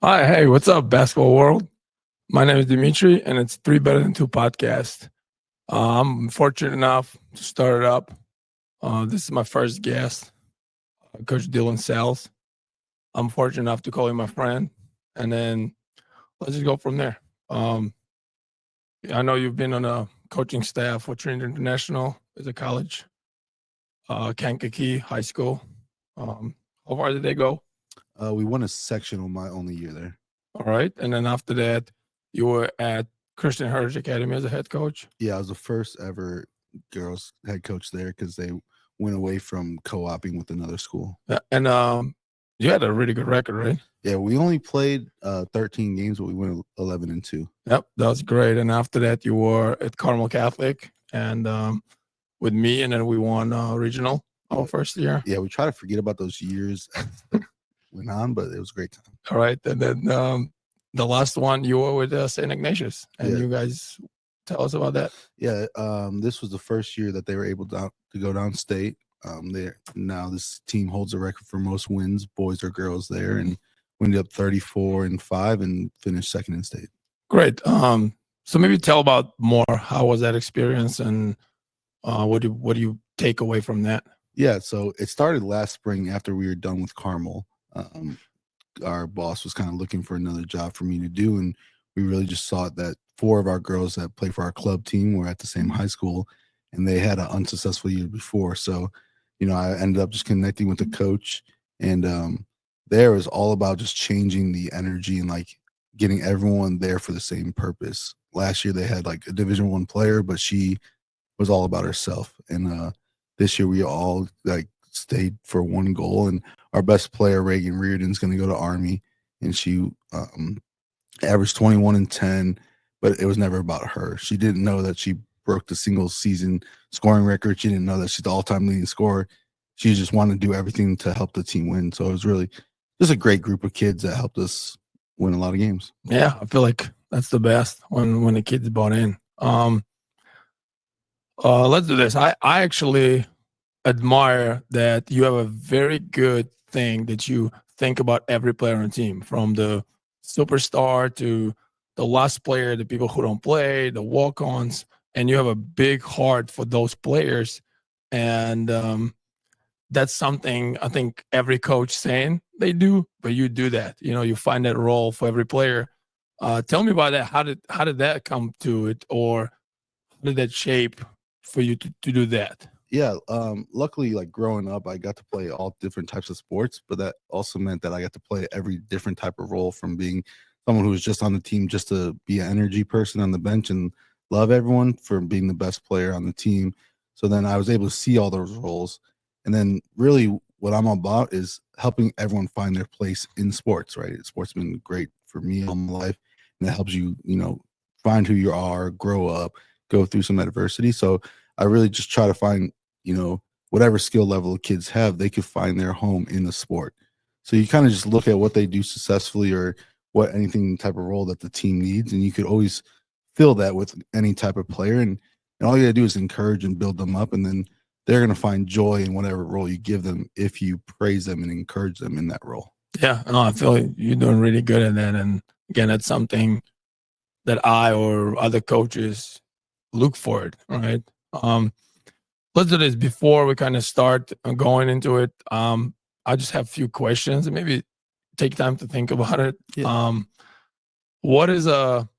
Hi, hey, what's up, basketball world? My name is Dimitri, and it's 3betterthan2 podcast. I'm fortunate enough to start it up. This is my first guest, Coach Dylan Sales. I'm fortunate enough to call him my friend, and then let's just go from there. Um, I know you've been on a coaching staff for Trinity International as a college, Kankakee High School. How far did they go? We won a sectional my only year there. All right, and then after that, you were at Christian Heritage Academy as a head coach. Yeah, I was the first ever girls head coach there because they went away from co-oping with another school. And you had a really good record, right? Yeah, we only played 13 games, but we went 11-2. Yep, that was great. And after that, you were at Carmel Catholic and with me, and then we won regional our first year. Yeah, we try to forget about those years as went on, but it was a great time. All right, and then the last one you were with St. Ignatius, and you guys tell us about that. Yeah, this was the first year that they were able to go downstate. Now this team holds a record for most wins, boys or girls there, and we ended up 34-5 and finished second in state. Great. So maybe tell about more. How was that experience, and what do you take away from that? Yeah, so it started last spring after we were done with Carmel. Our boss was kind of looking for another job for me to do, and we really just saw that 4 of our girls that play for our club team were at the same high school, and they had an unsuccessful year before. So, I ended up just connecting with the coach, and there was all about just changing the energy and like getting everyone there for the same purpose. Last year they had like a Division I player, but she was all about herself, and this year we all like stayed for one goal, and our best player, Reagan Reardon, is going to go to Army, and she averaged 21 and 10, but it was never about her. She didn't know that she broke the single season scoring record. She didn't know that she's the all-time leading scorer. She just wanted to do everything to help the team win. So it was really just a great group of kids that helped us win a lot of games. Yeah, I feel like that's the best when the kids bought in. Let's do this. I actually admire that you have a very good thing that you think about every player on the team, from the superstar to the last player, the people who don't play, the walk-ons, and you have a big heart for those players. And that's something I think every coach saying they do, but you do that. You find that role for every player. Tell me about that. How did that come to it, or how did that shape for you to do that? Yeah, luckily, like growing up, I got to play all different types of sports, but that also meant that I got to play every different type of role, from being someone who was just on the team just to be an energy person on the bench and love everyone, for being the best player on the team. So then I was able to see all those roles. And then really what I'm about is helping everyone find their place in sports, right? Sports has been great for me all my life, and it helps you, find who you are, grow up, go through some adversity. So I really just try to find, whatever skill level kids have, they could find their home in the sport. So you kind of just look at what they do successfully, or what anything type of role that the team needs, and you could always fill that with any type of player. And all you gotta do is encourage and build them up, and then they're gonna find joy in whatever role you give them if you praise them and encourage them in that role. Yeah, no, I feel like you're doing really good at that. And again, that's something that I or other coaches look for it, right? Let's do this before we kind of start going into it. I just have a few questions, and maybe take time to think about it. Yeah. What is a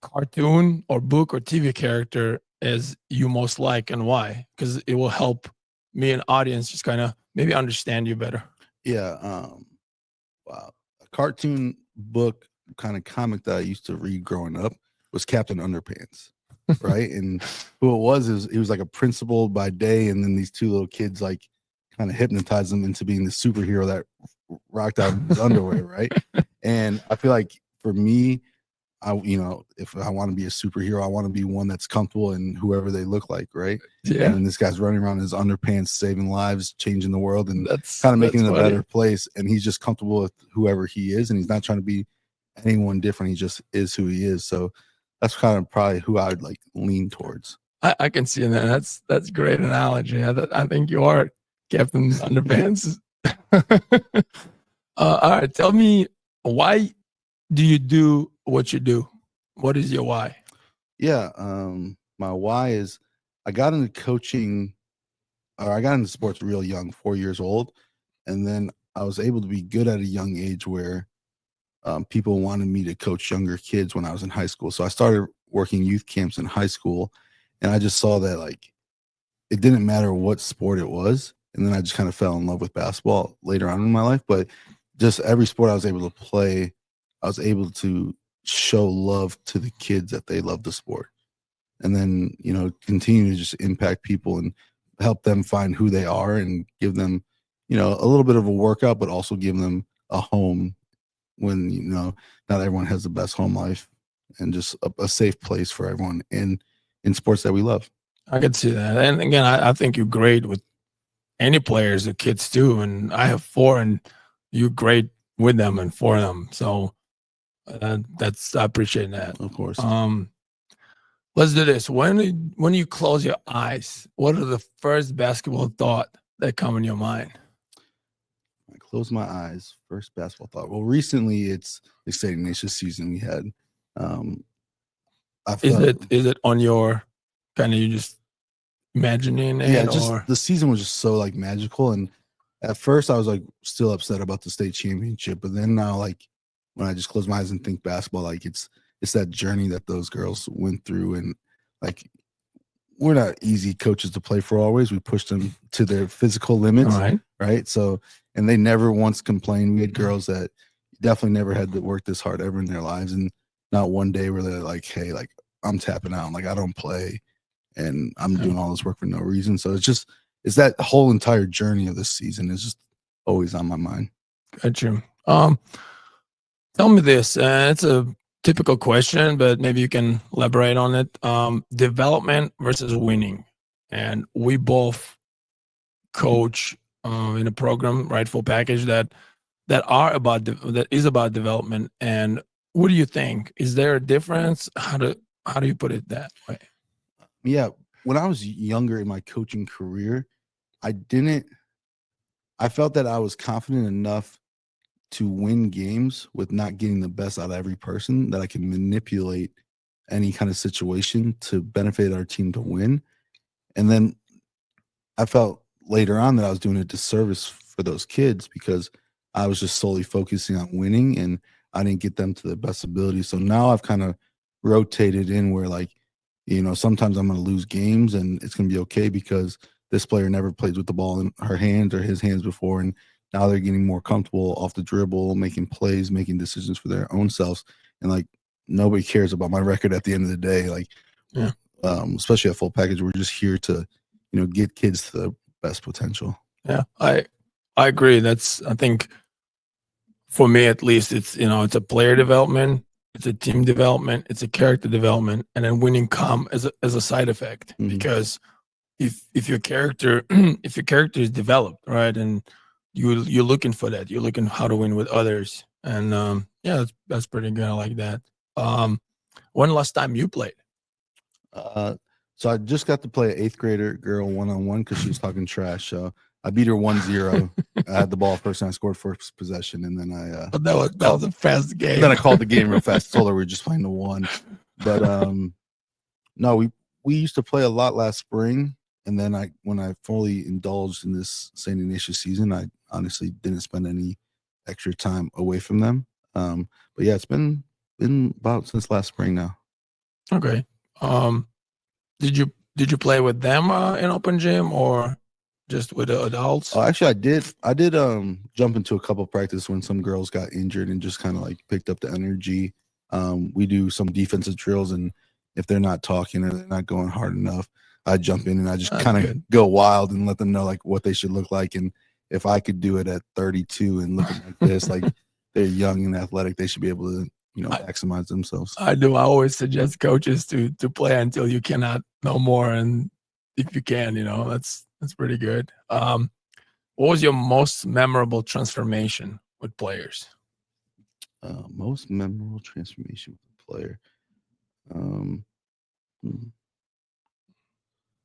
cartoon or book or TV character as you most like, and why? Because it will help me and audience just kind of maybe understand you better. Yeah. Wow. A cartoon book kind of comic that I used to read growing up was Captain Underpants. Right. And who it was is he was like a principal by day, and then these 2 little kids like kind of hypnotized him into being the superhero that rocked out in his underwear. Right. And I feel like for me, if I want to be a superhero, I want to be one that's comfortable in whoever they look like. Right. Yeah. And this guy's running around in his underpants, saving lives, changing the world, and That's kind of making it a funny. better place. And he's just comfortable with whoever he is, and he's not trying to be anyone different. He just is who he is. So that's kind of probably who I would like lean towards. I can see that. That's great analogy. I think you are Captain Underpants. All right, tell me why do you do what you do? What is your why? Yeah, my why is I got into coaching, or I got into sports real young, 4 years old, and then I was able to be good at a young age where people wanted me to coach younger kids when I was in high school. So I started working youth camps in high school, and I just saw that like it didn't matter what sport it was. And then I just kind of fell in love with basketball later on in my life. But just every sport I was able to play, I was able to show love to the kids that they love the sport. And then, continue to just impact people and help them find who they are and give them, a little bit of a workout, but also give them a home when, not everyone has the best home life, and just a safe place for everyone in sports that we love. I can see that. And again, I think you're great with any players, the kids too. And I have 4, and you're great with them and for them. So I appreciate that. Of course. Let's do this. When you close your eyes, what are the first basketball thought that come in your mind? I close my eyes. First basketball thought. Well, recently it's the St. Ignatius season we had. Is it on your kind of, you just imagining it? Yeah, just the season was just so like magical, and at first I was like still upset about the state championship, but then now like when I just close my eyes and think basketball, like it's that journey that those girls went through, and like we're not easy coaches to play for always. We pushed them to their physical limits, right? So, and they never once complained. We had girls that definitely never had to work this hard ever in their lives, and not one day where they're like, "Hey, like I'm tapping out, like I don't play, and I'm doing all this work for no reason." So it's that whole entire journey of this season is just always on my mind. Got you. Tell me this. It's a typical question, but maybe you can elaborate on it. Development versus winning, and we both coach in a program, right, full package that is about development. And what do you think? Is there a difference? How do you put it that way? Yeah, when I was younger in my coaching career, I felt that I was confident enough to win games with not getting the best out of every person, that I can manipulate any kind of situation to benefit our team to win. And then I felt later on that I was doing a disservice for those kids because I was just solely focusing on winning and I didn't get them to the best ability. So now I've kind of rotated in where like, sometimes I'm going to lose games and it's going to be okay because this player never played with the ball in her hands or his hands before. And now they're getting more comfortable off the dribble, making plays, making decisions for their own selves. And like, nobody cares about my record at the end of the day. Like, especially at full package, we're just here to, get kids to the best potential. Yeah, I agree. I think for me at least, it's a player development, it's a team development, it's a character development, and then winning come as a side effect. Mm-hmm. Because if your character is developed, right, and you're looking for that, you're looking how to win with others, and that's pretty good. I like that. When last time you played? So I just got to play an 8th grader girl one-on-one because she was talking trash. So I beat her 1-0. I had the ball first and I scored first possession. And then but that was a fast game. Then I called the game real fast. Told her we were just playing the 1. But no, we used to play a lot last spring. And then when I fully indulged in this St. Ignatius season, I honestly didn't spend any extra time away from them. But yeah, it's been about since last spring now. Okay. Did you play with them in open gym or just with the adults? Oh, actually, I did jump into a couple practice when some girls got injured and just kind of like picked up the energy. We do some defensive drills, and if they're not talking or they're not going hard enough, I jump in and I just kind of go wild and let them know like what they should look like. And if I could do it at 32 and looking like this, like they're young and athletic, they should be able to maximize themselves. I do. I always suggest coaches to play until you cannot no more, and if you can, that's pretty good. What was your most memorable transformation with players? Most memorable transformation with a player.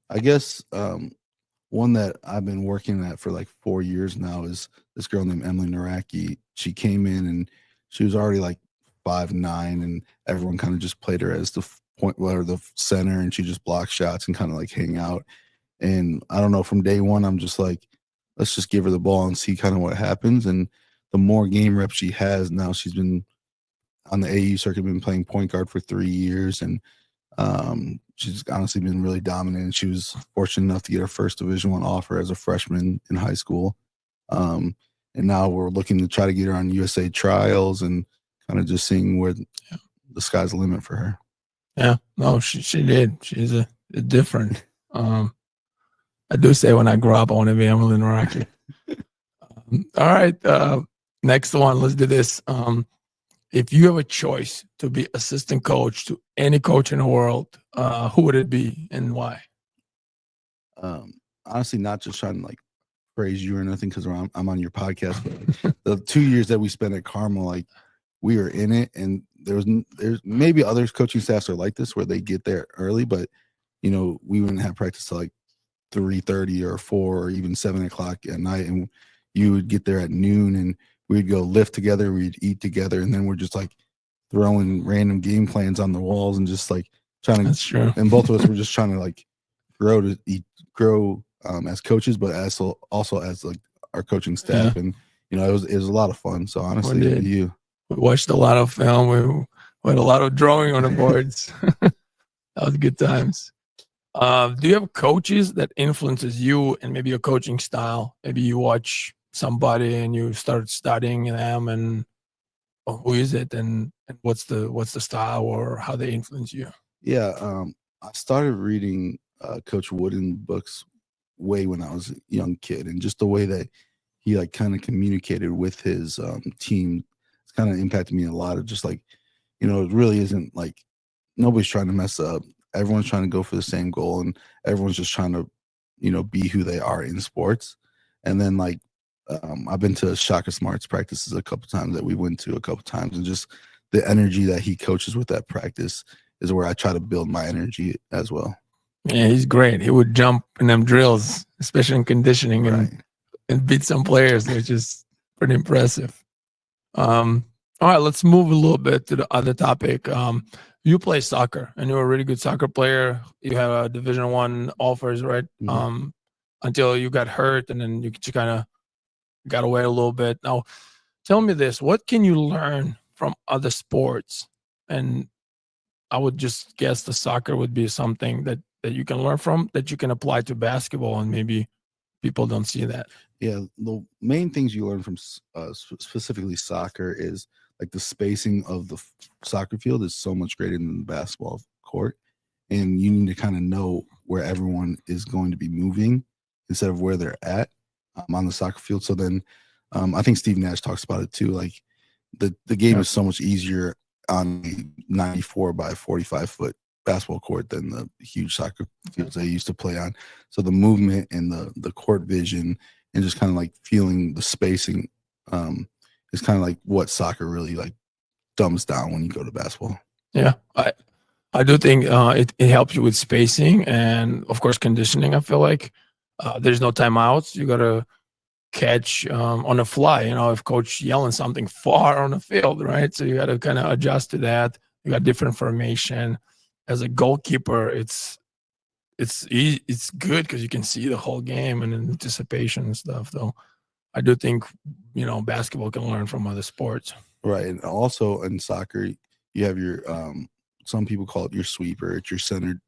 I guess one that I've been working at for like 4 years now is this girl named Emily Naraki. She came in and she was already like 5'9", and everyone kind of just played her as the point or the center, and she just blocked shots and kind of like hang out. And I don't know, from day one, I'm just like, let's just give her the ball and see kind of what happens. And the more game reps she has now, she's been on the AU circuit, been playing point guard for 3 years, and she's honestly been really dominant. She was fortunate enough to get her first Division I offer as a freshman in high school. And now we're looking to try to get her on USA trials and kind of just seeing where the sky's the limit for her. Yeah, no, she did. She's a different. I do say when I grow up, I want to be Emily Naraki. All right, next one. Let's do this. If you have a choice to be assistant coach to any coach in the world, who would it be and why? Honestly, not just trying to like praise you or nothing because I'm on your podcast, but the 2 years that we spent at Carmel, like we were in it, and there's maybe other coaching staffs are like this where they get there early, but you know, we wouldn't have practice till like 3:30 or 4 or even 7 o'clock at night, and you would get there at noon, and we'd go lift together, we'd eat together, and then we're just like throwing random game plans on the walls and just like trying to. That's true. And both of us were just trying to like grow as coaches, but also as like our coaching staff. Yeah. And you know, it was a lot of fun. So honestly, we watched a lot of film. We had a lot of drawing on the boards. That was good times. Do you have coaches that influences you and maybe your coaching style? Maybe you watch somebody and you start studying them, and who is it, and what's the style or how they influence you? Yeah, I started reading Coach Wooden books way when I was a young kid, and just the way that he like kind of communicated with his team, it's kind of impacted me a lot. Of just like, you know, it really isn't like nobody's trying to mess up. Everyone's trying to go for the same goal, and everyone's just trying to, you know, be who they are in sports. And then like I've been to Shaka Smart's practices a couple times that we went to a couple times, and just the energy that he coaches with that practice is where I try to build my energy as well. Yeah, he's great. He would jump in them drills, especially in conditioning, and beat some players, which is pretty impressive. All right, let's move a little bit to the other topic. You play soccer, and you're a really good soccer player. You have a Division I offers, right? Mm-hmm. Until you got hurt, and then you kind of got away a little bit. Now, tell me this: what can you learn from other sports? And I would just guess the soccer would be something that you can learn from, that you can apply to basketball, and maybe people don't see that. Yeah, the main things you learn from specifically soccer is like the spacing of the soccer field is so much greater than the basketball court, and you need to kind of know where everyone is going to be moving instead of where they're at on the soccer field. So then I think Steve Nash talks about it too. Like the game is so much easier on a 94 by 45 foot basketball court than the huge soccer fields they used to play on. So the movement and the court vision and just kind of like feeling the spacing is kind of like what soccer really like dumbs down when you go to basketball. Yeah, I do think it helps you with spacing and of course conditioning. I feel like there's no timeouts. You got to catch on the fly. You know, if coach yelling something far on the field, right? So you got to kind of adjust to that. You got different formation. As a goalkeeper, it's good because you can see the whole game and anticipation and stuff. Though I do think, you know, basketball can learn from other sports. Right, and also in soccer, you have your some people call it your sweeper. It's your center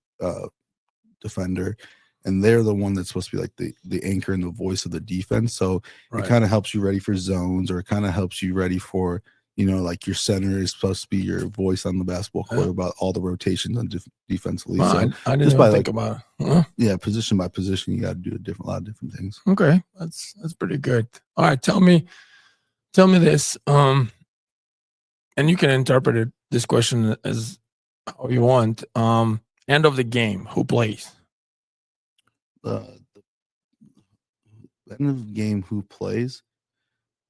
defender, and they're the one that's supposed to be like the anchor and the voice of the defense. So it kind of helps you ready for zones, or it kind of helps you ready for, you know, like your center is supposed to be your voice on the basketball court about all the rotations on defensively. Well, so I didn't even think about it. Huh? Yeah, position by position, you got to do a lot of different things. Okay, that's pretty good. All right, tell me this. And you can interpret this question as how you want. End of the game, who plays? The end of the game, who plays?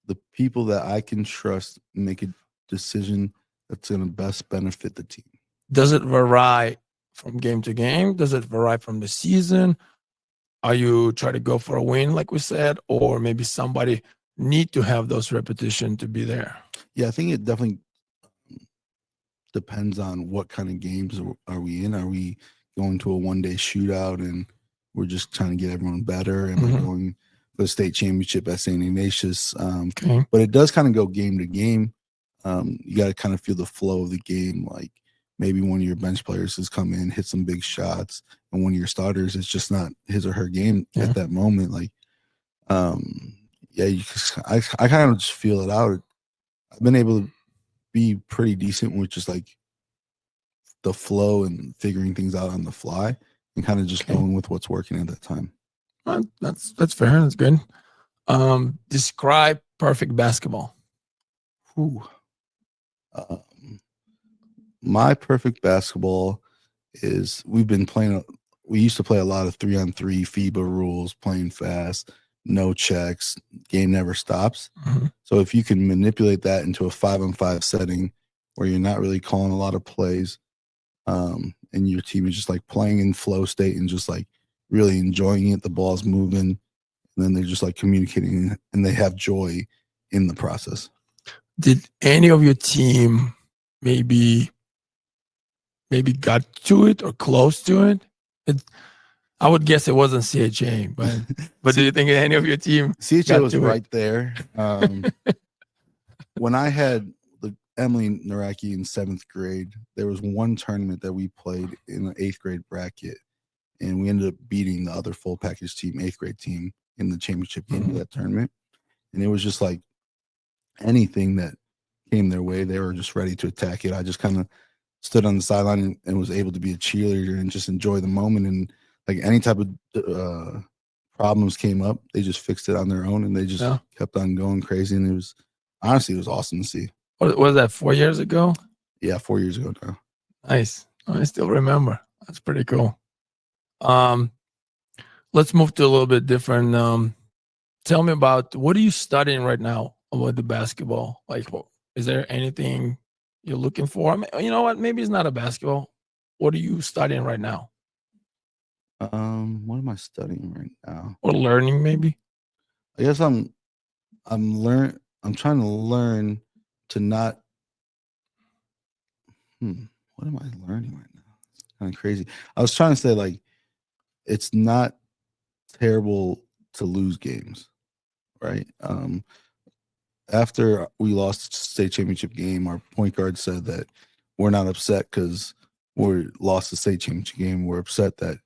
The people that I can trust make a decision that's going to best benefit the team. Does it vary from game to game? Does it vary from the season? Are you trying to go for a win, like we said, or maybe somebody need to have those repetition to be there? Yeah, I think it definitely depends on what kind of games are we in. Are we going to a one-day shootout and we're just trying to get everyone better? Am I going for the state championship at St. Ignatius? Okay. But it does kind of go game to game. You got to kind of feel the flow of the game. Like maybe one of your bench players has come in, hit some big shots, and one of your starters, it's just not his or her game at that moment. Like, I kind of just feel it out. I've been able to be pretty decent with just like the flow and figuring things out on the fly and kind of just going with what's working at that time. That's fair. That's good. Describe perfect basketball. My perfect basketball is we used to play a lot of 3-on-3 FIBA rules, playing fast, no checks, game never stops. So if you can manipulate that into a 5-on-5 setting where you're not really calling a lot of plays, and your team is just like playing in flow state and just like really enjoying it, the ball's moving, and then they're just like communicating and they have joy in the process. Did any of your team maybe got to it or close to it? I would guess it wasn't CHA, but do you think any of your team CHA was right there? When I had Emily Naraki in 7th grade, there was one tournament that we played in the 8th grade bracket, and we ended up beating the other full package team, 8th grade team, in the championship game of that tournament. And it was just like anything that came their way, they were just ready to attack it. I just kind of stood on the sideline and was able to be a cheerleader and just enjoy the moment. And like any type of problems came up, they just fixed it on their own and they just kept on going crazy. And it was awesome to see. What was that, 4 years ago? Yeah, 4 years ago now. Nice. I still remember. That's pretty cool. Let's move to a little bit different. Tell me about, what are you studying right now about the basketball? Like, is there anything you're looking for? I mean, you know what? Maybe it's not a basketball. What are you studying right now? What am I studying right now? Or learning, maybe? I guess I'm trying to learn to not. What am I learning right now? It's kind of crazy. I was trying to say, like, it's not terrible to lose games, right? After we lost the state championship game, our point guard said that we're not upset because we lost the state championship game. We're upset that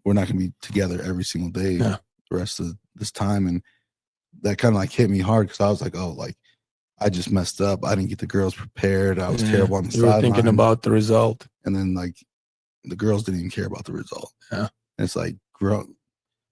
we're not going to be together every single day the rest of this time. And that kind of like hit me hard because I was like, oh, like I just messed up. I didn't get the girls prepared. I was terrible on the sideline. You were thinking about the result. And then like the girls didn't even care about the result. Yeah. And it's like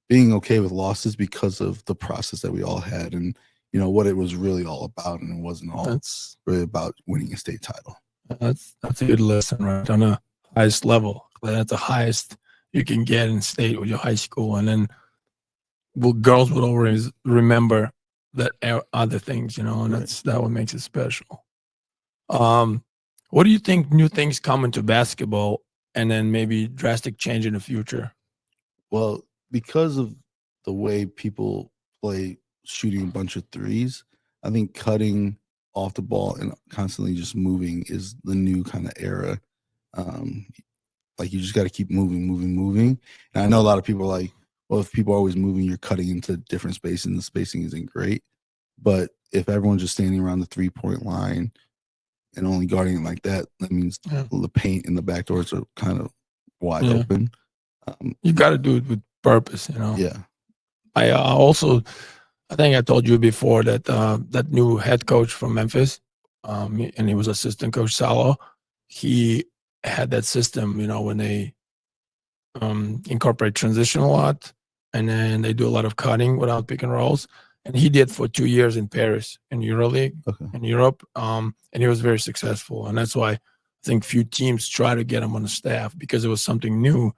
being okay with losses because of the process that we all had and, you know, what it was really all about. And it wasn't all really about winning a state title. That's a good lesson, right? On the highest level. That's the highest you can get in state with your high school. And then girls would always remember that other things, you know, and that's what makes it special. What do you think new things come into basketball and then maybe drastic change in the future? Well, because of the way people play shooting a bunch of threes, I think cutting off the ball and constantly just moving is the new kind of era. Like you just got to keep moving. And I know a lot of people are like, well, if people are always moving, you're cutting into different spaces and the spacing isn't great. But if everyone's just standing around the 3-point line and only guarding it like that, that means the paint and the back doors are kind of wide open. You got to do it with purpose, you know? Yeah. I think I told you before that that new head coach from Memphis, and he was assistant coach Salo, he had that system, you know, when they incorporate transition a lot, and then they do a lot of cutting without pick and rolls. And he did for 2 years in Paris, in EuroLeague, in Europe, and he was very successful. And that's why I think few teams try to get him on the staff because it was something new,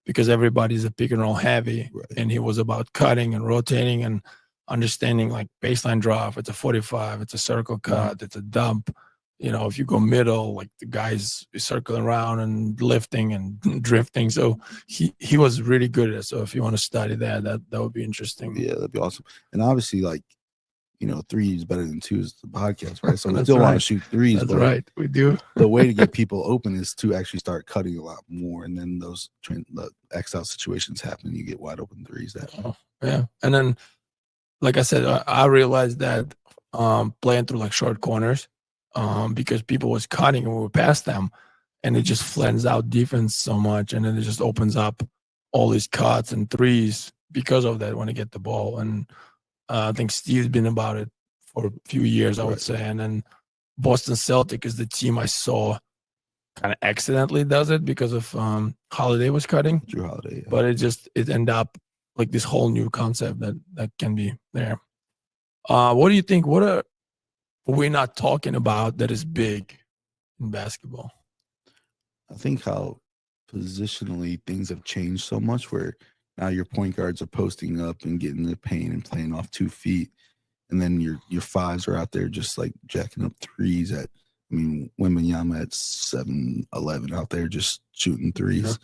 because everybody's a pick and roll heavy, and he was about cutting and rotating and understanding like baseline drop. It's a 45, it's a circle cut, it's a dump. You know, if you go middle, like the guys circling around and lifting and drifting. So he was really good at it. So if you want to study that would be interesting. Yeah, that'd be awesome. And obviously, like 3 is better than 2 is the podcast, right? So we That's still want to right. shoot threes, That's but right. We do. the way to get people open is to actually start cutting a lot more, and then the X out situations happen. You get wide open threes. Yeah, and then like I said, I realized that playing through like short corners, because people was cutting and we were past them, and it just flattens out defense so much, and then it just opens up all these cuts and threes because of that when they get the ball. And I think Steve's been about it for a few years, I would say. And then Boston Celtic is the team I saw kind of accidentally does it because of Holiday was cutting. Drew Holiday, but it ended up like this whole new concept that can be there. What do you think? What are we not talking about that is big in basketball? I think how positionally things have changed so much where now your point guards are posting up and getting the paint and playing off 2 feet. And then your fives are out there just like jacking up threes Wembanyama at 7'11" out there just shooting threes.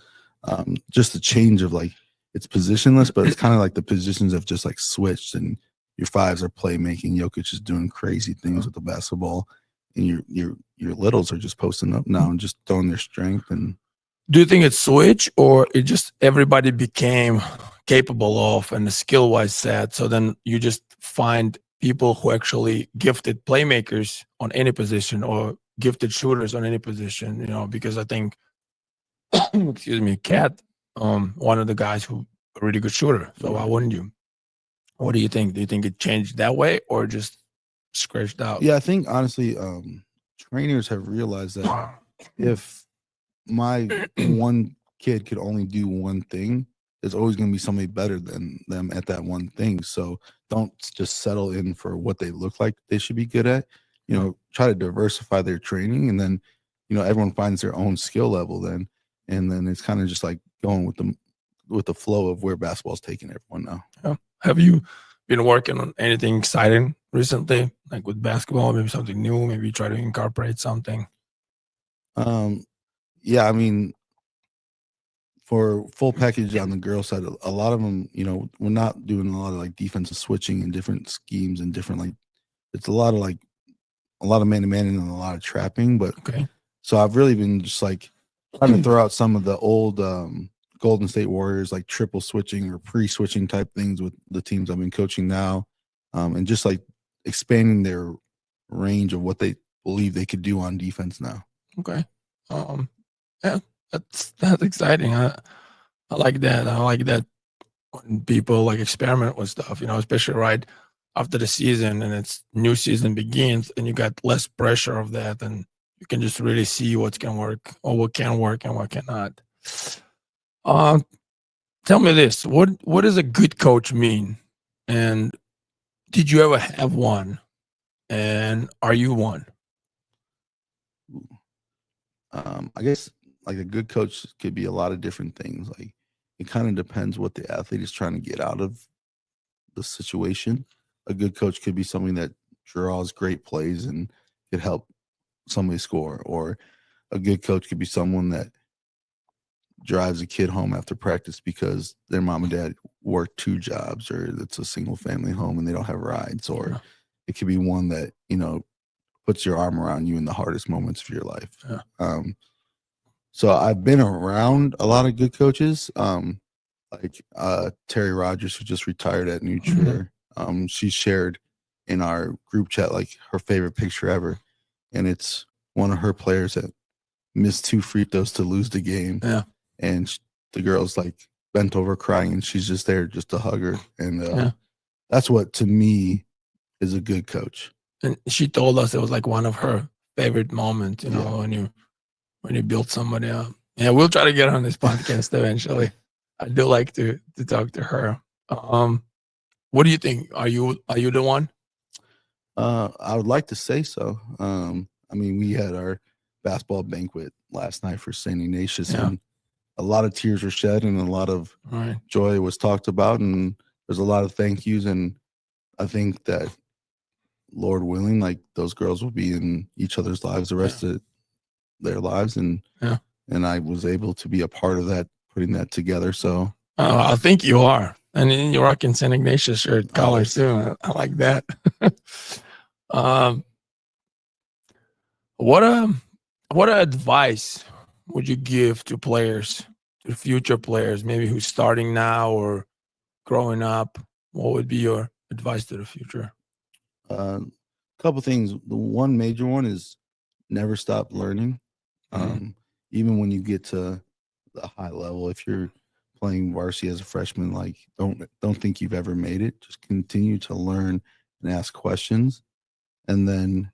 Yeah. Just a change of like it's positionless, but it's kind of like the positions have just like switched, and your fives are playmaking. Jokic is doing crazy things with the basketball, and your littles are just posting up now and just throwing their strength. And do you think it's switch, or it just everybody became capable of and the skill wise set? So then you just find people who actually gifted playmakers on any position or gifted shooters on any position, because I think, excuse me, Cat, one of the guys who a really good shooter. So why wouldn't you? What do you think? Do you think it changed that way or just scratched out? Yeah, I think honestly, trainers have realized that if my one kid could only do one thing, there's always going to be somebody better than them at that one thing. So don't just settle in for what they look like they should be good at. Try to diversify their training, and then everyone finds their own skill level then, and then it's kind of just like going with the flow of where basketball's taking everyone now. Yeah. Have you been working on anything exciting recently, like with basketball? Maybe something new? Maybe try to incorporate something? Yeah, I mean, for full package on the girl side, a lot of them, we're not doing a lot of like defensive switching and different schemes and different like it's a lot of man-to-man and a lot of trapping. But so I've really been just like trying to throw out some of the old Golden State Warriors like triple switching or pre-switching type things with the teams I've been coaching now, and just like expanding their range of what they believe they could do on defense now. Okay. Yeah, that's exciting. I like that. I like that when people like experiment with stuff, especially right after the season and it's new season begins and you got less pressure of that, and you can just really see what's can work or what can work and what cannot. Tell me this: what does a good coach mean? And did you ever have one? And are you one? I guess like a good coach could be a lot of different things. Like it kind of depends what the athlete is trying to get out of the situation. A good coach could be something that draws great plays and could help somebody score, or a good coach could be someone that drives a kid home after practice because their mom and dad work 2 jobs, or it's a single family home and they don't have rides, or it could be one that puts your arm around you in the hardest moments of your life. So I've been around a lot of good coaches, like Terry Rogers, who just retired at New Trier. She shared in our group chat like her favorite picture ever, and it's one of her players that missed 2 free throws to lose the game. And the girl's like bent over crying, and she's just there just to hug her. And that's what to me is a good coach. And she told us it was like one of her favorite moments, when you build somebody up. Yeah, we'll try to get her on this podcast eventually. I do like to talk to her. What do you think? Are you the one? I would like to say so. We had our basketball banquet last night for St. Ignatius, and a lot of tears were shed and a lot of joy was talked about, and there's a lot of thank yous. And I think that, Lord willing, like those girls will be in each other's lives the rest of their lives, and I was able to be a part of that, putting that together. So I think you are. And then you're rocking St. Ignatius shirt colors too. I like that. um, what advice would you give to players, to future players, maybe who's starting now or growing up? What would be your advice to the future? A couple things. The one major one is never stop learning. Even when you get to the high level, if you're playing varsity as a freshman, like don't think you've ever made it. Just continue to learn and ask questions. And then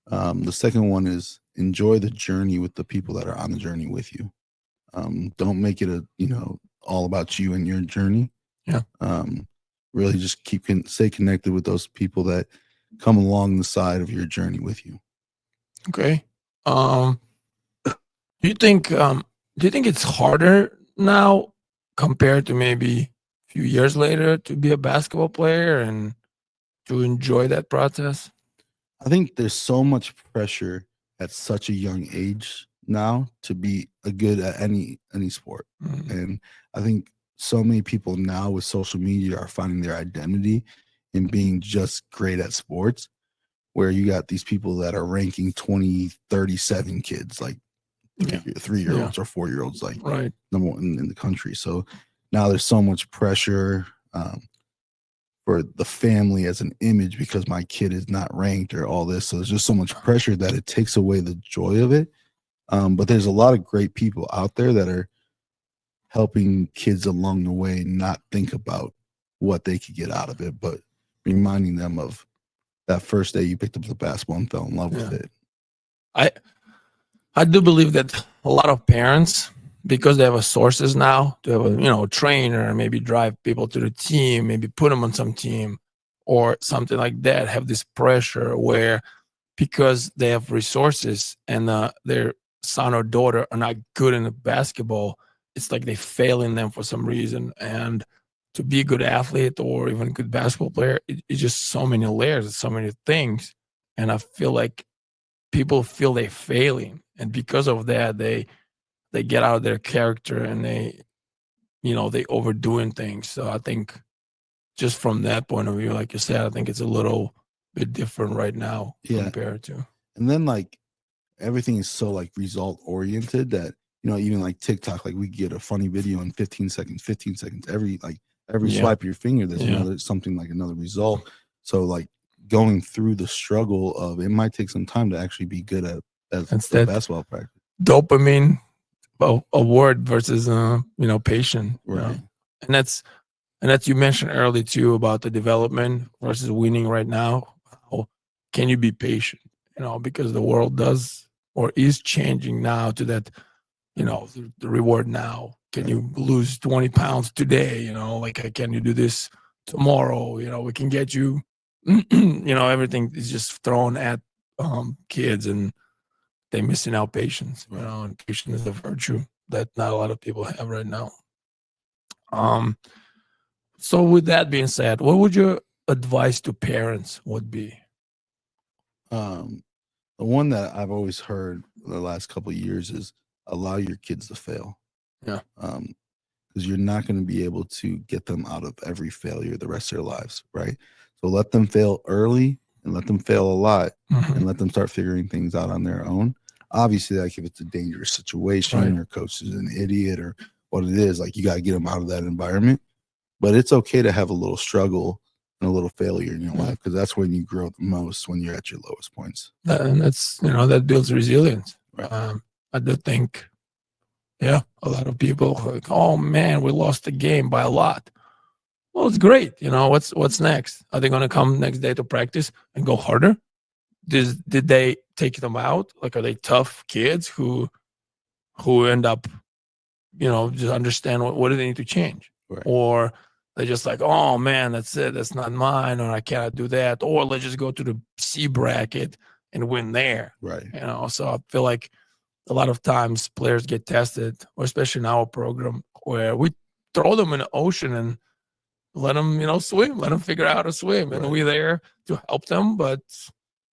the second one is enjoy the journey with the people that are on the journey with you. Don't make it all about you and your journey. Yeah. Really just stay connected with those people that come along the side of your journey with you. Okay. Do you think it's harder now compared to maybe a few years later to be a basketball player and to enjoy that process? I think there's so much pressure at such a young age now to be a good at any sport. And I think so many people now with social media are finding their identity in being just great at sports, where you got these people that are ranking 37 kids, like 3-year-olds or 4-year-olds, like number one in the country. So now there's so much pressure for the family as an image because my kid is not ranked or all this. So there's just so much pressure that it takes away the joy of it. But there's a lot of great people out there that are helping kids along the way not think about what they could get out of it, but reminding them of that first day you picked up the basketball and fell in love with it. I do believe that a lot of parents, because they have a sources now to have a trainer, maybe drive people to the team, maybe put them on some team or something like that, have this pressure where because they have resources and their son or daughter are not good in the basketball, it's like they fail in them for some reason. And to be a good athlete or even a good basketball player, it's just so many layers, so many things. And I feel like people feel they're failing, and because of that, they get out of their character and they overdoing things. So I think just from that point of view, like you said, I think it's a little bit different right now compared to. And then like everything is so like result oriented that even like TikTok, like we get a funny video in 15 seconds, every swipe of your finger, there's another result. So like going through the struggle of it might take some time to actually be good at basketball practice. Dopamine award versus patient, right? And that's you mentioned earlier too about the development versus winning right now. How can you be patient? Because the world does or is changing now to that. The reward now. Can you lose 20 pounds today? Can you do this tomorrow? We can get you. Everything is just thrown at kids, and they're missing out patience. And patience is a virtue that not a lot of people have right now. So with that being said, what would your advice to parents would be? The one that I've always heard the last couple of years is allow your kids to fail. Yeah. Because you're not going to be able to get them out of every failure the rest of their lives, right? So let them fail early and let them fail a lot and let them start figuring things out on their own. Obviously, like if it's a dangerous situation or coach is an idiot or what it is, like you got to get them out of that environment. But it's okay to have a little struggle and a little failure in your life, because that's when you grow the most, when you're at your lowest points. And that's, that builds resilience. Right. I do think, a lot of people are like, oh man, we lost the game by a lot. Well, it's great. What's next? Are they going to come next day to practice and go harder? Did they take them out? Like, are they tough kids who end up, just understand what do they need to change? Right. Or they're just like, oh man, that's it. That's not mine. Or I cannot do that. Or let's just go to the C bracket and win there. Right. So I feel like a lot of times players get tested, or especially in our program, where we throw them in the ocean and let them, swim, let them figure out how to swim. And we're there to help them, but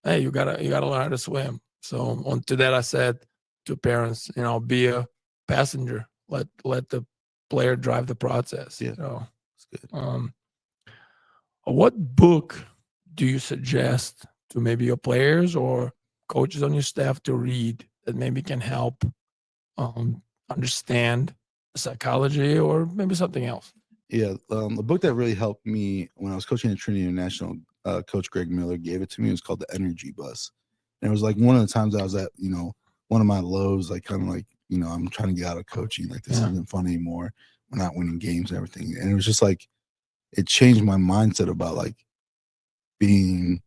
hey, you gotta learn how to swim. So on to that, I said to parents, be a passenger, let the player drive the process. Yeah. good. What book do you suggest to maybe your players or coaches on your staff to read that maybe can help understand psychology or maybe something else? Yeah, the book that really helped me when I was coaching at Trinity International, Coach Greg Miller gave it to me. It was called The Energy Bus. And it was like one of the times I was at, one of my lows, like kind of like, I'm trying to get out of coaching. Like this isn't fun anymore. We're not winning games and everything. And it was just like, it changed my mindset about like being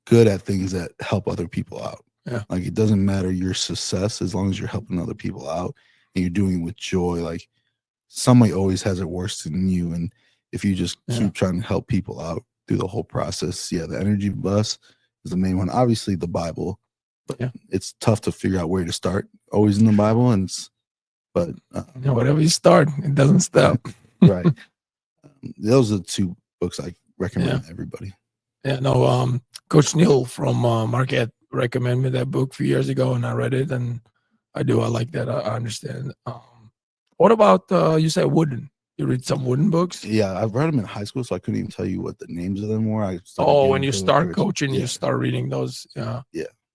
good at things that help other people out. Yeah. Like it doesn't matter your success as long as you're helping other people out and you're doing it with joy. Like somebody always has it worse than you. And if you just keep trying to help people out through the whole process, the Energy Bus is the main one. Obviously the Bible, but it's tough to figure out where to start always in the Bible. And whatever you start, it doesn't stop. Right. Those are the two books I recommend to everybody. Yeah, no, Coach Neil from Marquette recommended me that book a few years ago, and I read it, and I like that. I understand. What about, you said wooden? You read some wooden books? Yeah, I've read them in high school, so I couldn't even tell you what the names of them were. When you start coaching, you start reading those. Yeah.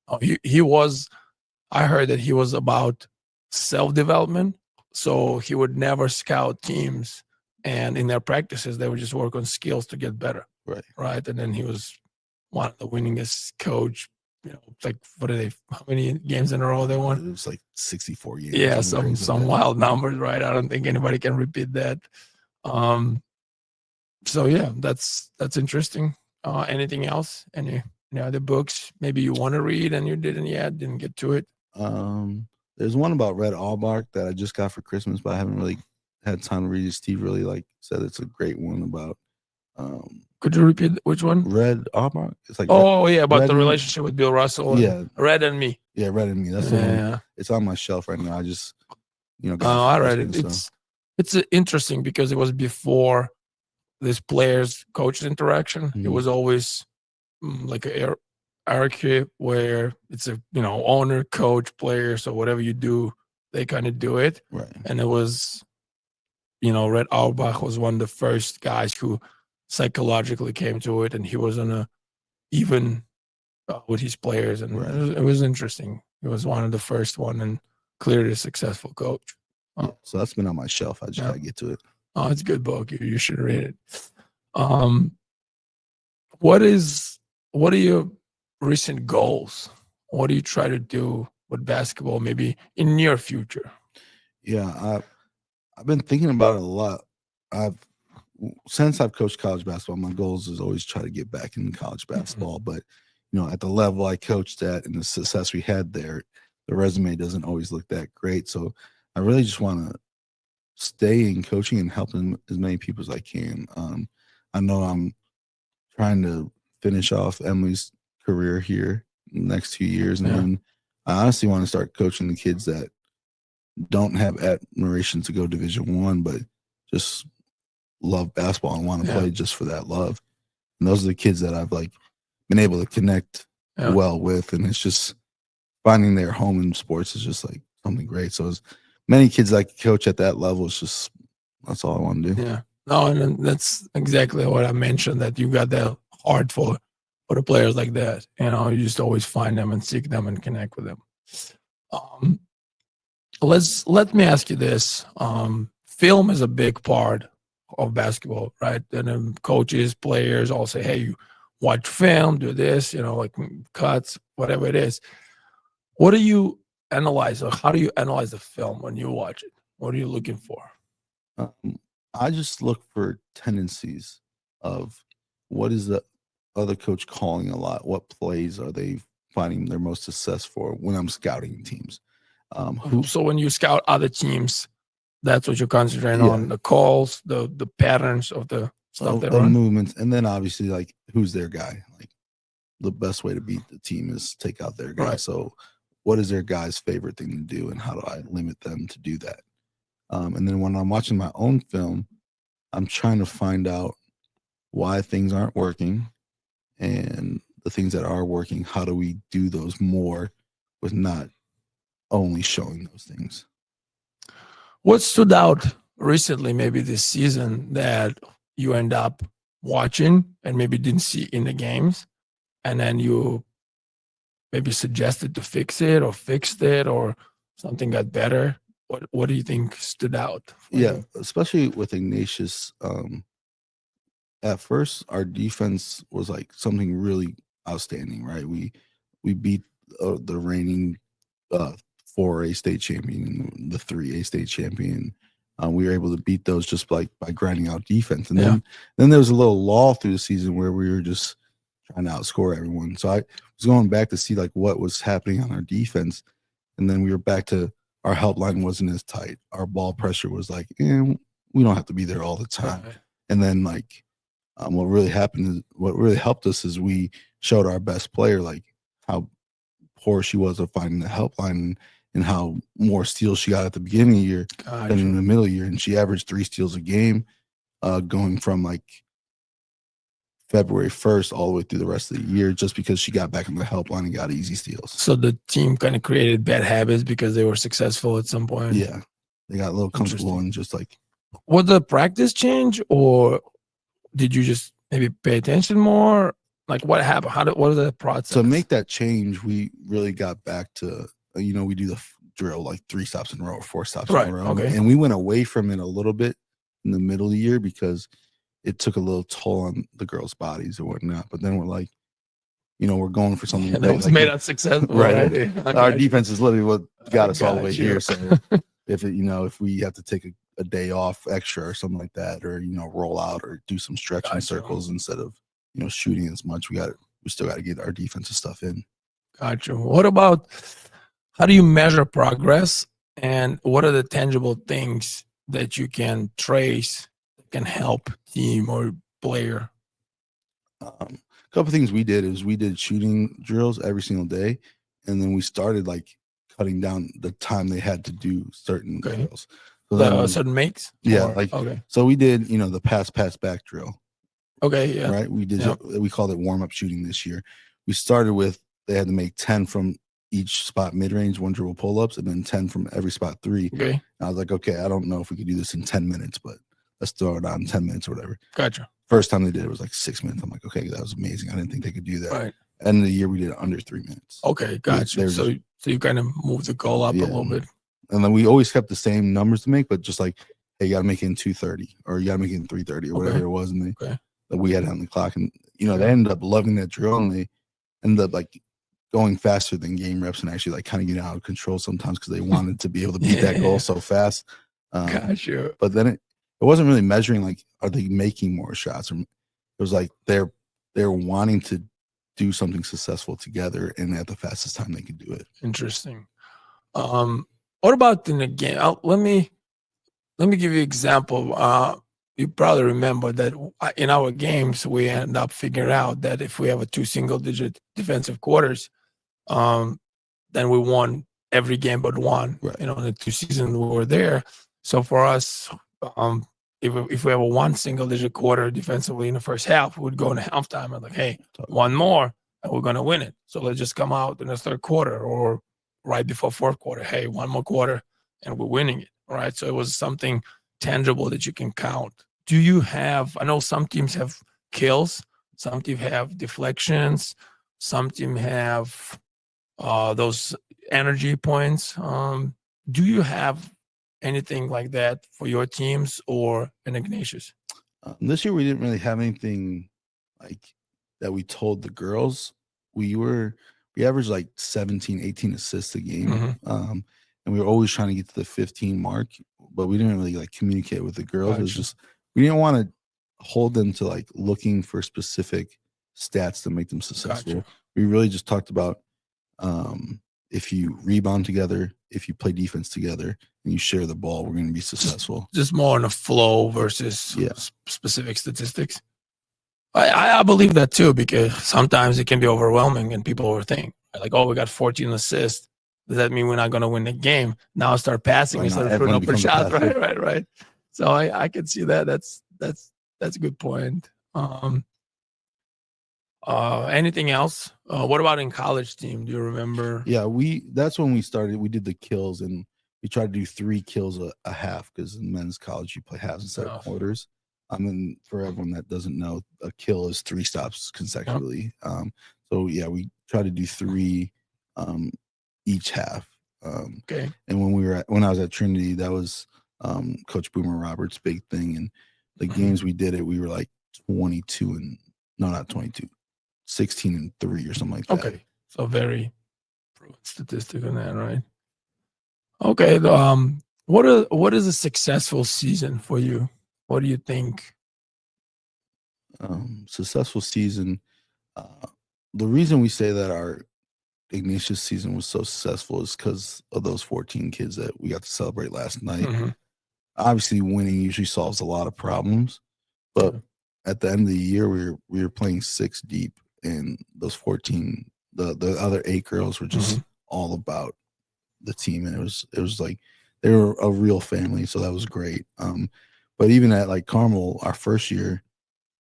Oh, he was, I heard that he was about self-development, so he would never scout teams, and in their practices, they would just work on skills to get better. Right. And then he was one of the winningest coach. Like how many games in a row they won? It was like 64 games. Yeah, some wild numbers, right? I don't think anybody can repeat that. So yeah, that's interesting. Anything else? Any other books maybe you want to read and you didn't get to it? There's one about Red Auerbach that I just got for Christmas, but I haven't really had time to read it. Steve really said it's a great one about could you repeat which one? Red Auerbach. It's like about the relationship with Bill Russell. And Red and Me. Yeah, Red and Me. That's the one. It's on my shelf right now. I just I read it. It's interesting because it was before this players coach interaction. It was always like a hierarchy where it's a owner, coach, player. So whatever you do, they kind of do it. Right. And it was Red Auerbach was one of the first guys who psychologically came to it, and he was on a even with his players, and it was interesting. It was one of the first one, and clearly a successful coach. So that's been on my shelf. I just gotta get to it. Oh, it's a good book. You should read it. What are your recent goals? What do you try to do with basketball, maybe in near future? Yeah, I've been thinking about it a lot. Since I've coached college basketball, my goals is always try to get back in college basketball. But at the level I coached at and the success we had there, the resume doesn't always look that great. So I really just want to stay in coaching and helping as many people as I can. I know I'm trying to finish off Emily's career here in the next 2 years, and then I honestly want to start coaching the kids that don't have admiration to go Division I, but just love basketball and want to play just for that love. And those are the kids that I've been able to connect well with, and it's just finding their home in sports is just something great. So as many kids I can coach at that level, that's all I want to do. Yeah. No, and that's exactly what I mentioned, that you got that heart for the players like that. You just always find them and seek them and connect with them. Let me ask you this. Film is a big part of basketball, right? And then coaches, players all say, hey, you watch film, do this, like cuts, whatever it is. What do you analyze, or how do you analyze the film when you watch it? What are you looking for? I just look for tendencies of what is the other coach calling a lot? What plays are they finding their most success for when I'm scouting teams? So when you scout other teams, that's what you're concentrating on, the calls, the patterns of the stuff they run? Movements, and then obviously who's their guy? The best way to beat the team is take out their guy. Right. So what is their guy's favorite thing to do, and how do I limit them to do that? And then when I'm watching my own film, I'm trying to find out why things aren't working, and the things that are working, how do we do those more with not only showing those things. What stood out recently, maybe this season, that you end up watching and maybe didn't see in the games, and then you maybe suggested to fix it or fixed it or something got better? What do you think stood out for you? especially with Ignatius. At first, our defense was like something really outstanding, right? We beat the reigning 4A state champion and the 3A state champion. We were able to beat those just like by grinding out defense. And then there was a little lull through the season where we were just trying to outscore everyone. So I was going back to see like what was happening on our defense, and then we were back to our help line wasn't as tight. Our ball pressure was like, we don't have to be there all the time. Right. And then like what really helped us is we showed our best player like how poor she was at finding the helpline and how more steals she got at the beginning of the year than in the middle of the year. And she averaged 3 steals a game, going from like February 1st all the way through the rest of the year, just because she got back on the helpline and got easy steals. So the team kind of created bad habits because they were successful at some point. Yeah, they got a little comfortable and just like. Was the practice change, or did you just maybe pay attention more? Like what happened? What was the process? To make that change, we really got back to, we do the drill like 3 stops in a row or 4 stops in a row. Okay. And we went away from it a little bit in the middle of the year because it took a little toll on the girls' bodies or whatnot. But then we're like, we're going for something that was made us successful. Right. Our defense is literally what got us all the way here. So if we have to take a day off extra or something like that, or roll out or do some stretching circles instead of shooting as much, we still got to get our defensive stuff in. Gotcha. What about, how do you measure progress, and what are the tangible things that you can trace that can help team or player? A couple things we did is we did shooting drills every single day, and then we started like cutting down the time they had to do certain drills. So certain makes? So we did, the pass back drill. Okay, yeah. Right? We did we called it warm-up shooting this year. We started with, they had to make 10 from each spot mid-range, 1 dribble pull-ups, and then 10 from every spot 3. Okay. And I was like, okay, I don't know if we could do this in 10 minutes, but let's throw it on 10 minutes or whatever. Gotcha. First time they did it was like 6 minutes. I'm like, okay, that was amazing. I didn't think they could do that. Right. End of the year, we did it under 3 minutes. Okay, gotcha. So you kind of moved the goal up a little bit. And then we always kept the same numbers to make, but just like, hey, you got to make it in 2:30 or you got to make it in 3:30 or whatever it was. And that we had on the clock. And, they ended up loving that drill, and they ended up like going faster than game reps and actually like kind of getting out of control sometimes because they wanted to be able to beat that goal so fast. Gotcha. But then it wasn't really measuring like, are they making more shots? It was like they're wanting to do something successful together and at the fastest time they could do it. Interesting. What about in the game? Let me give you an example. You probably remember that in our games, we end up figuring out that if we have a 2 single-digit defensive quarters, then we won every game but one. Right. The 2 seasons we were there. So for us, if we have a 1 single-digit quarter defensively in the first half, we would go into halftime and like, hey, 1 more and we're gonna win it. So let's just come out in the 3rd quarter or right before 4th quarter. Hey, 1 more quarter and we're winning it. All right. So it was something tangible that you can count. Do you have, I know some teams have kills, some teams have deflections, some teams have those energy points. Do you have anything like that for your teams or in Ignatius? This year we didn't really have anything like that we told the girls. We averaged like 17, 18 assists a game. And we were always trying to get to the 15 mark, but we didn't really like communicate with the girls. Gotcha. It was just, we didn't want to hold them to like looking for specific stats to make them successful. Gotcha. We really just talked about if you rebound together, if you play defense together, and you share the ball, we're going to be successful. Just more on a flow versus specific statistics. I believe that too, because sometimes it can be overwhelming and people overthink. Like, oh, we got 14 assists. Does that mean we're not going to win the game? Now start passing instead of throwing up for shots. Right. So I can see that. That's a good point. Anything else? What about in college team? Do you remember? Yeah, that's when we started. We did the kills, and we tried to do 3 kills a half, because in men's college you play halves instead of quarters. I mean, for everyone that doesn't know, a kill is 3 stops consecutively. So yeah, we try to do 3 each half. Okay. And when I was at Trinity, that was Coach Boomer Roberts' big thing. And the games we did it, we were like 22 and no, not 22, 16 and 3 or something like that. Okay. So very proven statistic on that, right? Okay. What is a successful season for you? What do you think? Successful season. The reason we say that our Ignatius season was so successful is because of those 14 kids that we got to celebrate last night. Obviously, winning usually solves a lot of problems, but at the end of the year, we were playing 6 deep, and those 14, the other 8 girls were just all about the team, and it was like they were a real family, so that was great. But even at like Carmel, our first year,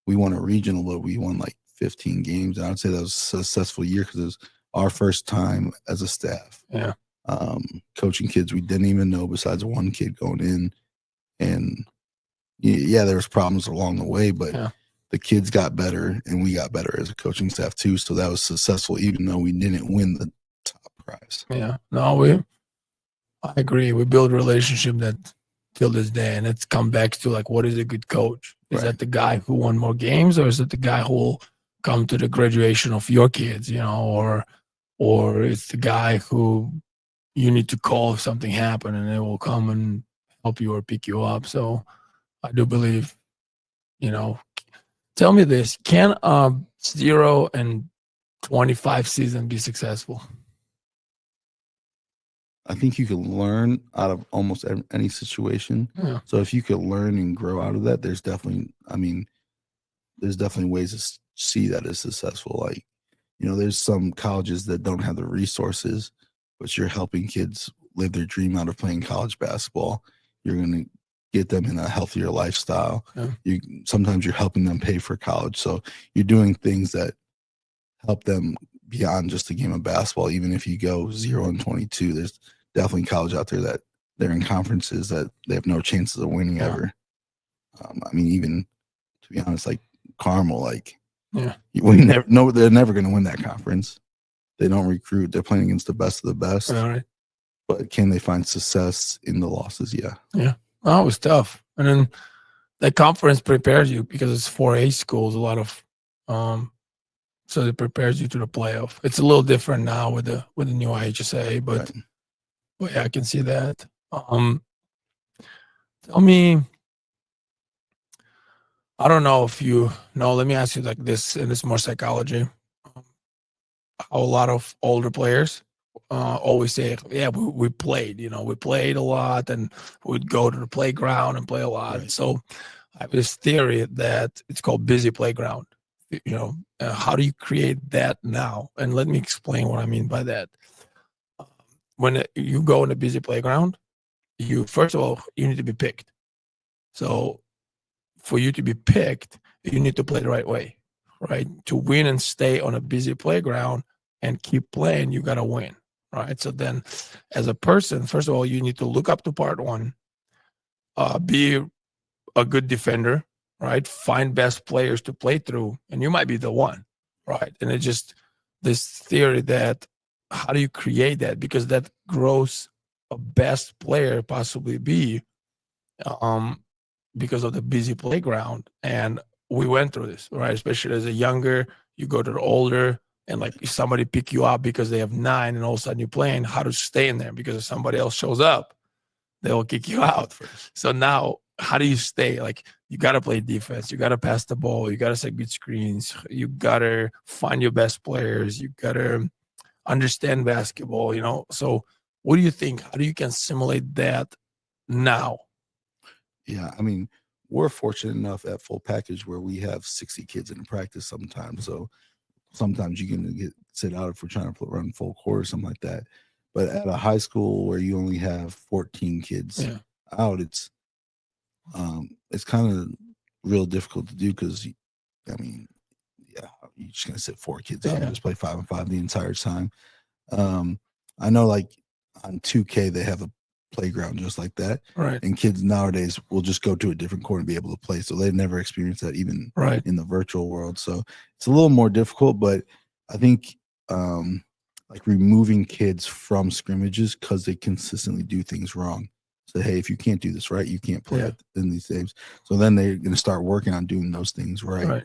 we won a regional, but we won like 15 games. And I would say that was a successful year because it was our first time as a staff. Yeah. Coaching kids we didn't even know besides one kid going in. And yeah, there was problems along the way, but the kids got better and we got better as a coaching staff too. So that was successful, even though we didn't win the top prize. Yeah. No, I agree. We build a relationship that till this day, and it's come back to like, what is a good coach? Is that the guy who won more games, or is it the guy who will come to the graduation of your kids, or it's the guy who you need to call if something happened and they will come and help you or pick you up. So I do believe, tell me this, can a 0-25 season be successful? I think you can learn out of almost any situation. Yeah. So if you could learn and grow out of that, there's definitely ways to see that as successful. Like, there's some colleges that don't have the resources, but you're helping kids live their dream out of playing college basketball. You're going to get them in a healthier lifestyle. Sometimes you're helping them pay for college. So you're doing things that help them beyond just a game of basketball. Even if you go 0-22, there's definitely college out there that they're in conferences that they have no chances of winning ever. Even to be honest, like Carmel, they're never going to win that conference. They don't recruit. They're playing against the best of the best. All right. But can they find success in the losses? Yeah. Yeah. Well, it was tough. And then that conference prepares you because it's 4A schools, a lot of so it prepares you to the playoff. It's a little different now with the new IHSA, but yeah, I can see that. Tell me, I don't know if you know, let me ask you like this, and it's more psychology. How a lot of older players always say, yeah, we played, we played a lot and we'd go to the playground and play a lot. Right. So I have this theory that it's called busy playground. How do you create that now? And let me explain what I mean by that. When you go in a busy playground, first of all, you need to be picked. So for you to be picked, you need to play the right way, right? To win and stay on a busy playground and keep playing, you got to win, right? So then as a person, first of all, you need to look up to part one, be a good defender, right? Find best players to play through, and you might be the one, right? And it's just this theory that how do you create that? Because that grows a best player possibly be because of the busy playground. And we went through this, right? Especially as a younger, you go to the older, and like if somebody pick you up because they have 9 and all of a sudden you're playing, how to stay in there? Because if somebody else shows up, they will kick you out. So now how do you stay? Like you got to play defense. You got to pass the ball. You got to set good screens. You got to find your best players. You got to understand basketball, So what do you think? How do you can simulate that now? Yeah, we're fortunate enough at Full Package where we have 60 kids in practice sometimes. So sometimes you can get sit out if we're trying to run full court or something like that. But at a high school where you only have 14 kids out, it's kind of real difficult to do because, you're just going to sit 4 kids out and just play 5-on-5 the entire time. I know like on 2K, they have playground just like that. Right. And kids nowadays will just go to a different court and be able to play. So they've never experienced that even Right. in the virtual world. So it's a little more difficult, but I think like removing kids from scrimmages because they consistently do things wrong. So, hey, if you can't do this right, you can't play in these games. So then they're going to start working on doing those things right.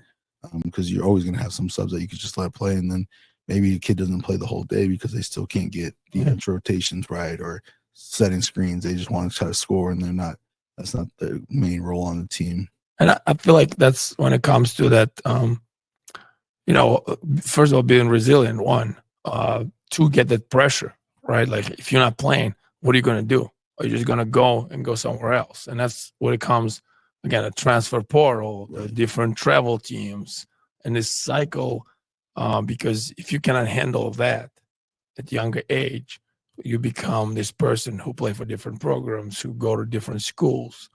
Because you're always going to have some subs that you could just let play, and then maybe the kid doesn't play the whole day because they still can't get defense rotations right or setting screens. They just want to try to score, and that's not the main role on the team. And I feel like that's when it comes to that, first of all, being resilient, one, to get that pressure, right? Like if you're not playing, what are you going to do? Are you just going to go somewhere else? And that's what it comes, again, a transfer portal, different travel teams, and this cycle, because if you cannot handle that at younger age, you become this person who play for different programs, who go to different schools.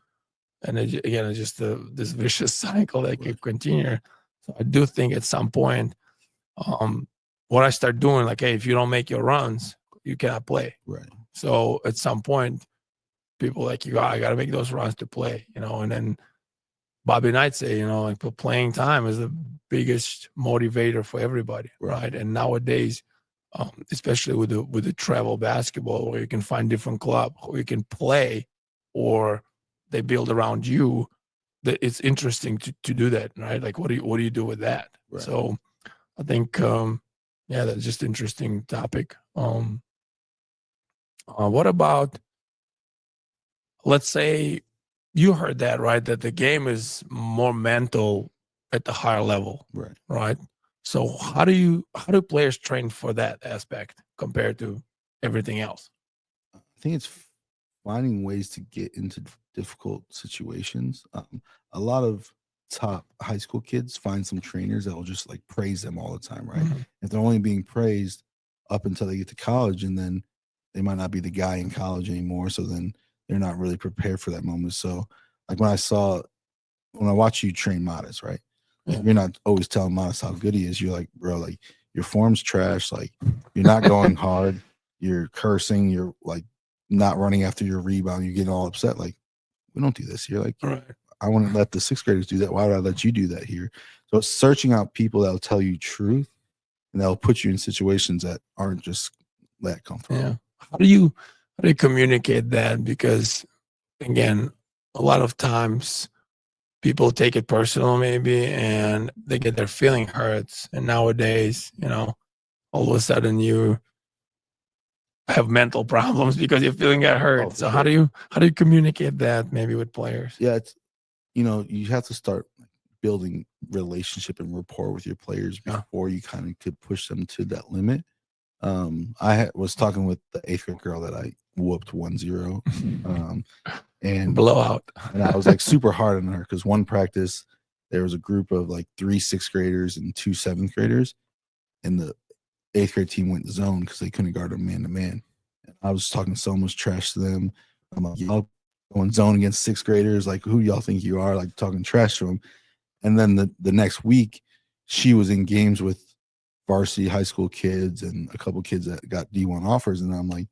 And again, it's just this vicious cycle that can continue. So I do think at some point, what I start doing, like, hey, if you don't make your runs, you cannot play. Right. So at some point, people like, I got to make those runs to play, and then Bobby Knight say, like playing time is the biggest motivator for everybody. Right. And nowadays, especially with the travel basketball, where you can find different clubs where you can play, or they build around you, that it's interesting to do that, right? Like, what do you do with that? Right. So I think, that's just interesting topic. What about, let's say you heard that, right? That the game is more mental at the higher level, right? So how do players train for that aspect compared to everything else? I think it's finding ways to get into difficult situations. A lot of top high school kids find some trainers that will just like praise them all the time, right? If they're only being praised up until they get to college, and then they might not be the guy in college anymore, so then they're not really prepared for that moment. So like when I watch you train Modest, right? You're not always telling Modest how good he is. You're like, bro, like your form's trash, like you're not going hard, you're cursing, you're like not running after your rebound, you're getting all upset. Like, we don't do this here. Like, I want to let the sixth graders do that. Why would I let you do that here? So it's searching out people that will tell you truth, and that'll put you in situations that aren't just that comfortable. Yeah. How do you communicate that? Because again, a lot of times people take it personal maybe, and they get their feeling hurts. And nowadays, all of a sudden you have mental problems because you're feeling got hurt. So how do you communicate that maybe with players? Yeah, it's you have to start building relationship and rapport with your players before you kind of could push them to that limit. I was talking with the 8th grade girl that I whooped 1-0, and blowout. And I was like super hard on her because one practice there was a group of like 3 6th graders and 2 7th graders, and the 8th grade team went zone because they couldn't guard them man to man. And I was talking so much trash to them. I'm like, y'all going zone against 6th graders, like who y'all think you are, like talking trash to them. And then the next week, she was in games with varsity high school kids and a couple kids that got D1 offers, and I'm like,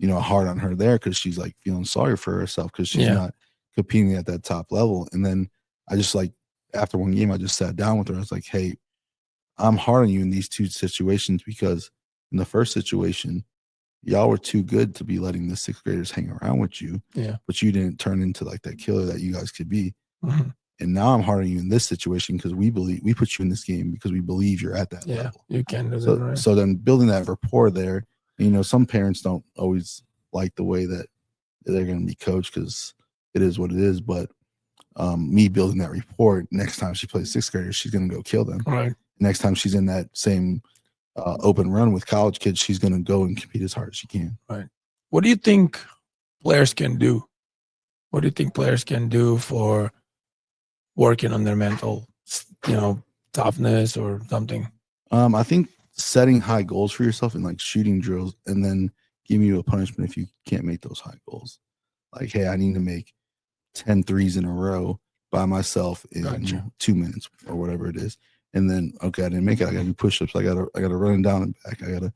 hard on her there because she's like feeling sorry for herself because she's not competing at that top level. And then I just like after one game, I just sat down with her. I was like, hey, I'm hard on you in these 2 situations because in the first situation, y'all were too good to be letting the 6th graders hang around with you. Yeah. But you didn't turn into like that killer that you guys could be. And now I'm hard on you in this situation because we put you in this game because we believe you're at that level. You can do that, right? So then building that rapport there, some parents don't always like the way that they're going to be coached because it is what it is. But me building that rapport, next time she plays 6th graders, she's going to go kill them. Right. Next time she's in that same open run with college kids, she's going to go and compete as hard as she can. Right. What do you think players can do? What do you think players can do for working on their mental, toughness or something? I think setting high goals for yourself and like shooting drills, and then giving you a punishment if you can't make those high goals. Like, hey, I need to make 10 threes in a row by myself in 2 minutes or whatever it is. And then, okay, I didn't make it. I got to do push-ups. I got to run down and back. I got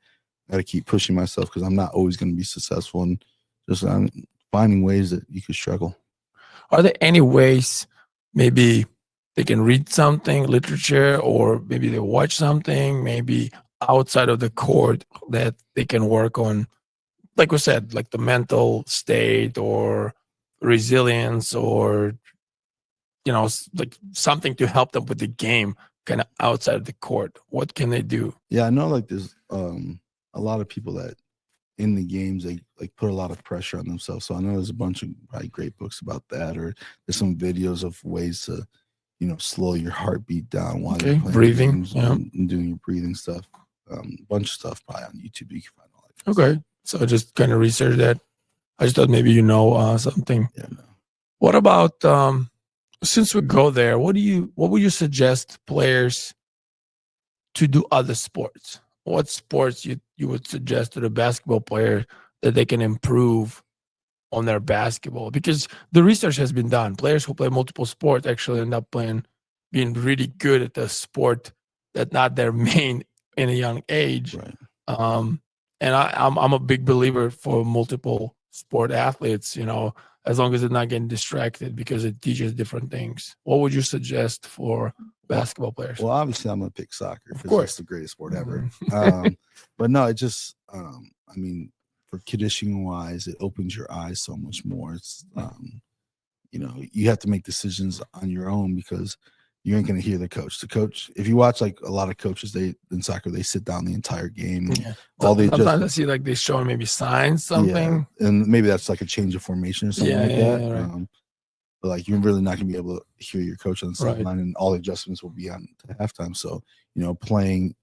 to keep pushing myself because I'm not always going to be successful. And just finding ways that you could struggle. Are there any ways maybe they can read something, literature, or maybe they watch something, maybe outside of the court that they can work on, like we said, like the mental state or resilience or, like something to help them with the game kind of outside of the court? What can they do? Yeah, I know like there's a lot of people that in the games they like put a lot of pressure on themselves. So I know there's a bunch of probably great books about that, or there's some videos of ways to, slow your heartbeat down while you're playing Breathing, games yeah. and doing your breathing stuff. A bunch of stuff probably on YouTube you can find all that. Okay, so just kind of research that. I just thought maybe something. Yeah, no. What about since we go there? What would you suggest players to do other sports? What sports you would suggest to the basketball player that they can improve on their basketball? Because the research has been done. Players who play multiple sports actually end up being really good at the sport that's not their main in a young age. Right. And I'm a big believer for multiple sport athletes, as long as they're not getting distracted because it teaches different things. What would you suggest for basketball players? Well, obviously I'm going to pick soccer Of because course. it's the greatest sport ever. But no, it just, I mean, for conditioning wise, it opens your eyes so much more. It's, you have to make decisions on your own because you ain't going to hear the coach. The coach, if you watch like a lot of coaches, in soccer, they sit down the entire game. Yeah. Sometimes I see like they showing maybe signs, something. Yeah, and maybe that's like a change of formation or something like that. Right. But like you're really not going to be able to hear your coach on the sideline, Right. and all the adjustments will be on to halftime. So playing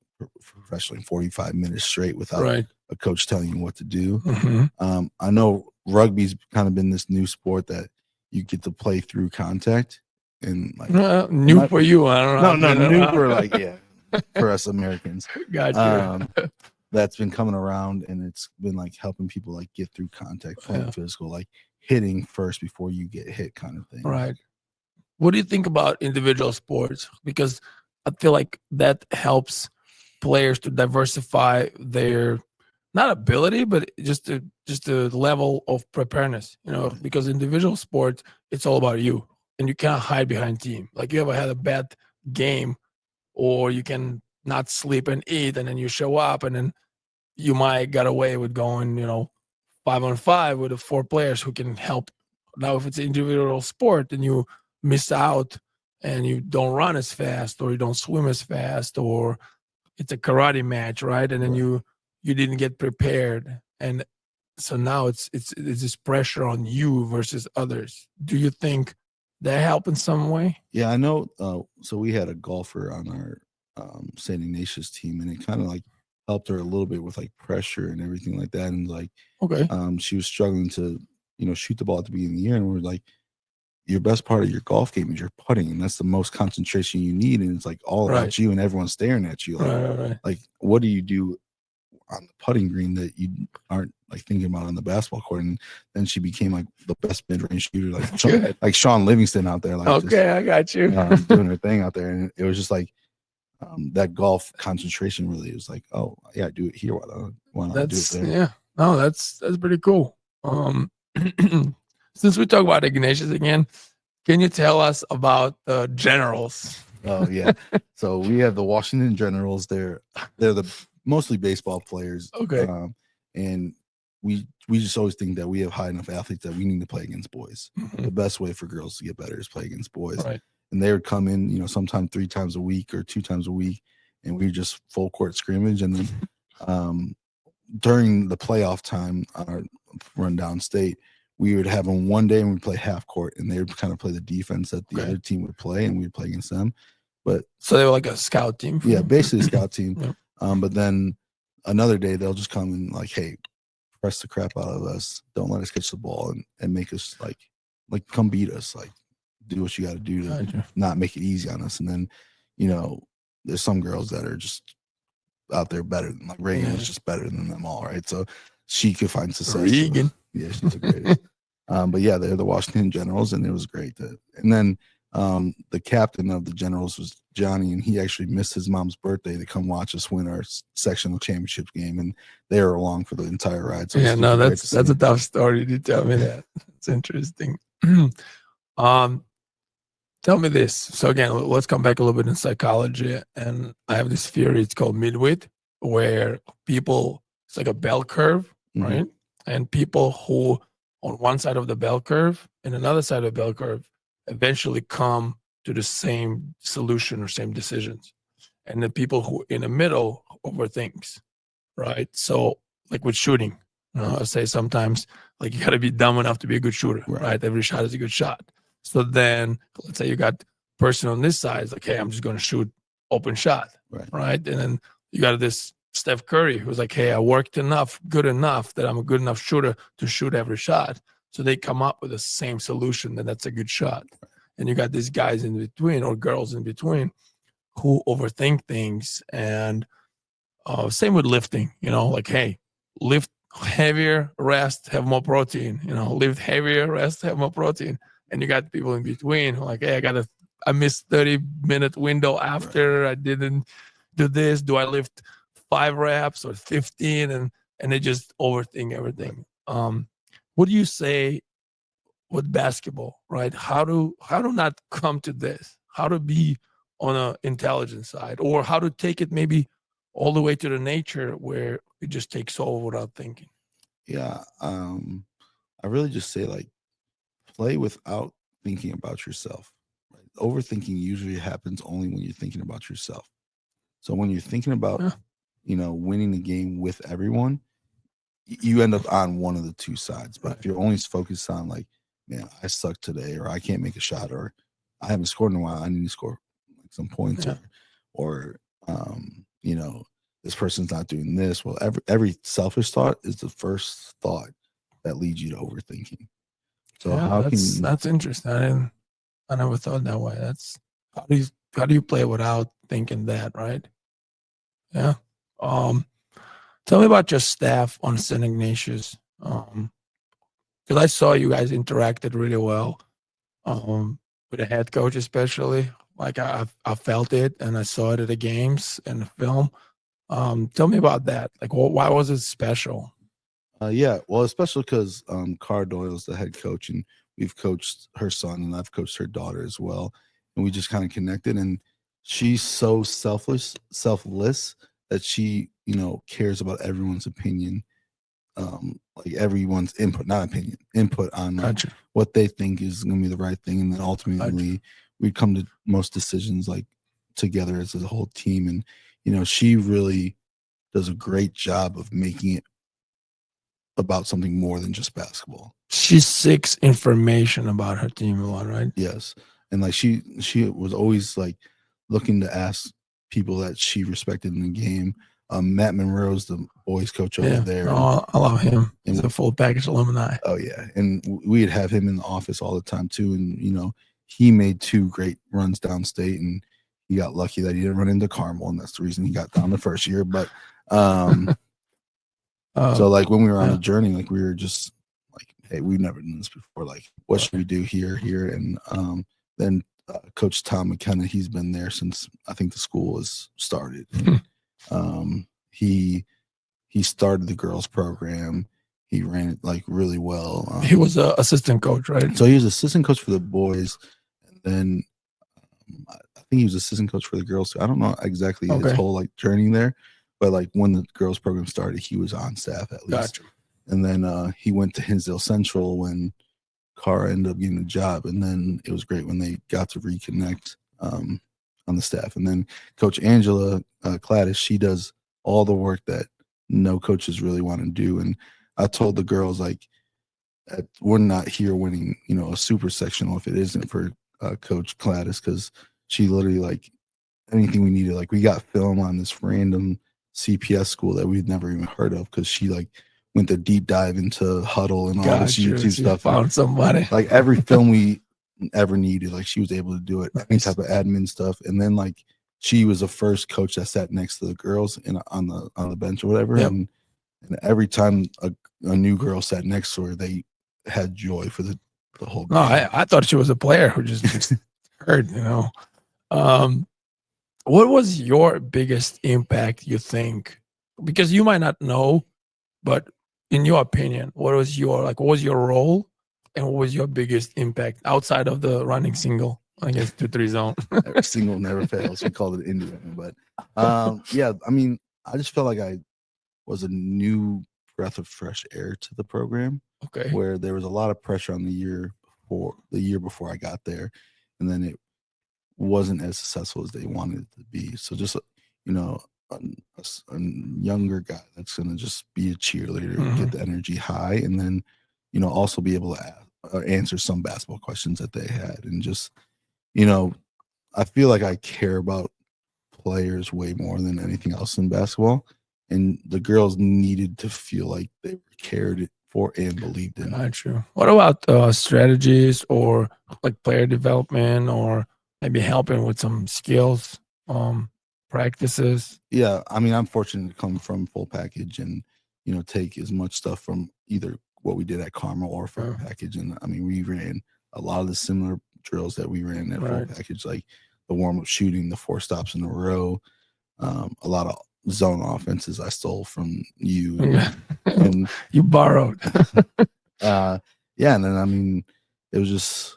professionally 45 minutes straight without a coach telling you what to do. Mm-hmm. I know rugby's kind of been this new sport that you get to play through contact. And like new for you, I don't know. No, new for for us Americans. Gotcha. That's been coming around, and it's been like helping people like get through contact, playing physical, like hitting first before you get hit, kind of thing. Right. What do you think about individual sports? Because I feel like that helps players to diversify their not ability, but just the level of preparedness. Because individual sports, it's all about you. And you can't hide behind team. Like you ever had a bad game, or you can not sleep and eat, and then you show up, and then you might get away with going, 5-on-5 with the 4 players who can help. Now, if it's an individual sport, then you miss out, and you don't run as fast, or you don't swim as fast, or it's a karate match, right? And then you didn't get prepared, and so now it's this pressure on you versus others. Do you think that help in some way? Yeah, I know. So we had a golfer on our St. Ignatius team, and it kind of like helped her a little bit with like pressure and everything like that. And like, she was struggling to, shoot the ball at the beginning of the year, and we're like, your best part of your golf game is your putting, and that's the most concentration you need. And it's like all about you, and everyone's staring at you. Like, like what do you do on the putting green that you aren't like thinking about on the basketball court? And then she became like the best mid-range shooter, like Sean Livingston out there. Like, I got you. Doing her thing out there, and it was just like that golf concentration really was like, oh yeah, I do it here. Why not do it there? Yeah, no, that's pretty cool. Since we talk about Ignatius again, can you tell us about the Generals? Oh yeah, so we have the Washington Generals. They're the mostly baseball players. Okay. And we just always think that we have high enough athletes that we need to play against boys. The best way for girls to get better is play against boys. Right. And they would come in, sometime 3 times a week or 2 times a week, and we just full court scrimmage. And then during the playoff time on our run down state, we would have them one day and we'd play half court, and they would kind of play the defense that the other team would play, and we'd play against them. But so they were like a scout team. Yeah, basically a scout team. Yep. But then another day they'll just come and like, hey, press the crap out of us. Don't let us catch the ball and make us like come beat us. Like, do what you got to do to not make it easy on us. And then, there's some girls that are just out there better than like Reagan is just better than them all, right? So she could find success. Reagan. Yeah, she's the greatest. But yeah, they're the Washington Generals, and it was great. And then the captain of the Generals was Johnny, and he actually missed his mom's birthday to come watch us win our sectional championship game, and they were along for the entire ride. So Yeah, no, great to that's see. a tough story. You did tell me that. It's interesting. Tell me this. So again, let's come back a little bit in psychology. And I have this theory. It's called midwit, where people, it's like a bell curve, Mhm. right? And people who on one side of the bell curve and another side of the bell curve eventually come to the same solution or same decisions. And the people who in the middle overthinks, right? So like with shooting, I say sometimes like you got to be dumb enough to be a good shooter, right? Every shot is a good shot. So then let's say you got person on this side, it's like, hey, I'm just going to shoot open shot, right? And then you got this Steph Curry who's like, hey, I worked good enough that I'm a good enough shooter to shoot every shot. So they come up with the same solution, then that's a good shot. And you got these guys in between or girls in between who overthink things. And same with lifting, like, hey, lift heavier, rest, have more protein, lift heavier, rest, have more protein. And you got people in between who are like, hey, I missed 30-minute window after I didn't do this. Do I lift 5 reps or 15? And they just overthink everything. What do you say with basketball, right? How to not come to this? How to be on an intelligence side, or how to take it maybe all the way to the nature where it just takes over without thinking? Yeah, I really just say like play without thinking about yourself. Right? Overthinking usually happens only when you're thinking about yourself. So when you're thinking about, winning the game with everyone, you end up on one of the two sides. But if you're only focused on like, man, I suck today, or I can't make a shot, or I haven't scored in a while, I need to score like some points, or this person's not doing this. Well, every selfish thought is the first thought that leads you to overthinking. So that's interesting. I never thought that way. That's how do you play without thinking that, right? Yeah. Tell me about your staff on St. Ignatius. Because I saw you guys interacted really well with the head coach, especially. Like I felt it, and I saw it at the games and the film. Tell me about that. Like, why was it special? Well, especially because Cara Doyle's the head coach, and we've coached her son, and I've coached her daughter as well, and we just kind of connected. And she's so selfless that she, cares about everyone's opinion, like everyone's input, not opinion, input on what they think is going to be the right thing, and then ultimately we come to most decisions like together as a whole team. And she really does a great job of making it about something more than just basketball. She seeks information about her team a lot, right? Yes. And like she was always like looking to ask people that she respected in the game. Matt Monroe's the boys coach over there. Oh, I love him. He's a full package alumni. Oh yeah. And we'd have him in the office all the time too. And he made 2 great runs downstate, and he got lucky that he didn't run into Carmel, and that's the reason he got down the first year. But so like when we were on the journey, like we were just like, hey, we've never done this before. Like, what should we do here? And then Coach Tom McKenna, he's been there since I think the school was started. He started the girls program. He ran it like really well. He was an assistant coach, right? So he was assistant coach for the boys, and then I think he was assistant coach for the girls. I don't know exactly his whole like journey there. But like when the girls program started, he was on staff at least. Gotcha. And then he went to Hinsdale Central when Cara ended up getting the job. And then it was great when they got to reconnect on the staff. And then Coach Angela Cladis, she does all the work that no coaches really want to do. And I told the girls, like, we're not here winning, a super sectional if it isn't for Coach Cladis, because she literally, like, anything we needed, like we got film on this random CPS school that we'd never even heard of, because she like went to deep dive into Huddle and all this YouTube stuff. Found somebody. Like every film we ever needed, like she was able to do it. Any type of admin stuff. And then like she was the first coach that sat next to the girls on the bench or whatever. And every time a new girl sat next to her, they had joy for the whole game. No, I thought she was a player who just heard, What was your biggest impact, you think? Because you might not know, but in your opinion, what was your role and what was your biggest impact outside of the running single against 2-3 zone? Single never fails. We called it Indian, but yeah, I mean, I just felt like I was a new breath of fresh air to the program, Okay. where there was a lot of pressure on the year before I got there, and then it wasn't as successful as they wanted it to be. So just you know, a younger guy that's gonna just be a cheerleader, get the energy high, and then also be able to answer some basketball questions that they had, and just I feel like I care about players way more than anything else in basketball, and the girls needed to feel like they were cared for and believed in. Not true. What about strategies or like player development or maybe helping with some skills practices? Yeah, I mean, I'm fortunate to come from full package and take as much stuff from either what we did at Carmel or full package. And I mean, we ran a lot of the similar drills that we ran at full package, like the warm up shooting, the 4 stops in a row, a lot of zone offenses I stole from you, and you borrowed. Yeah, and then I mean, it was just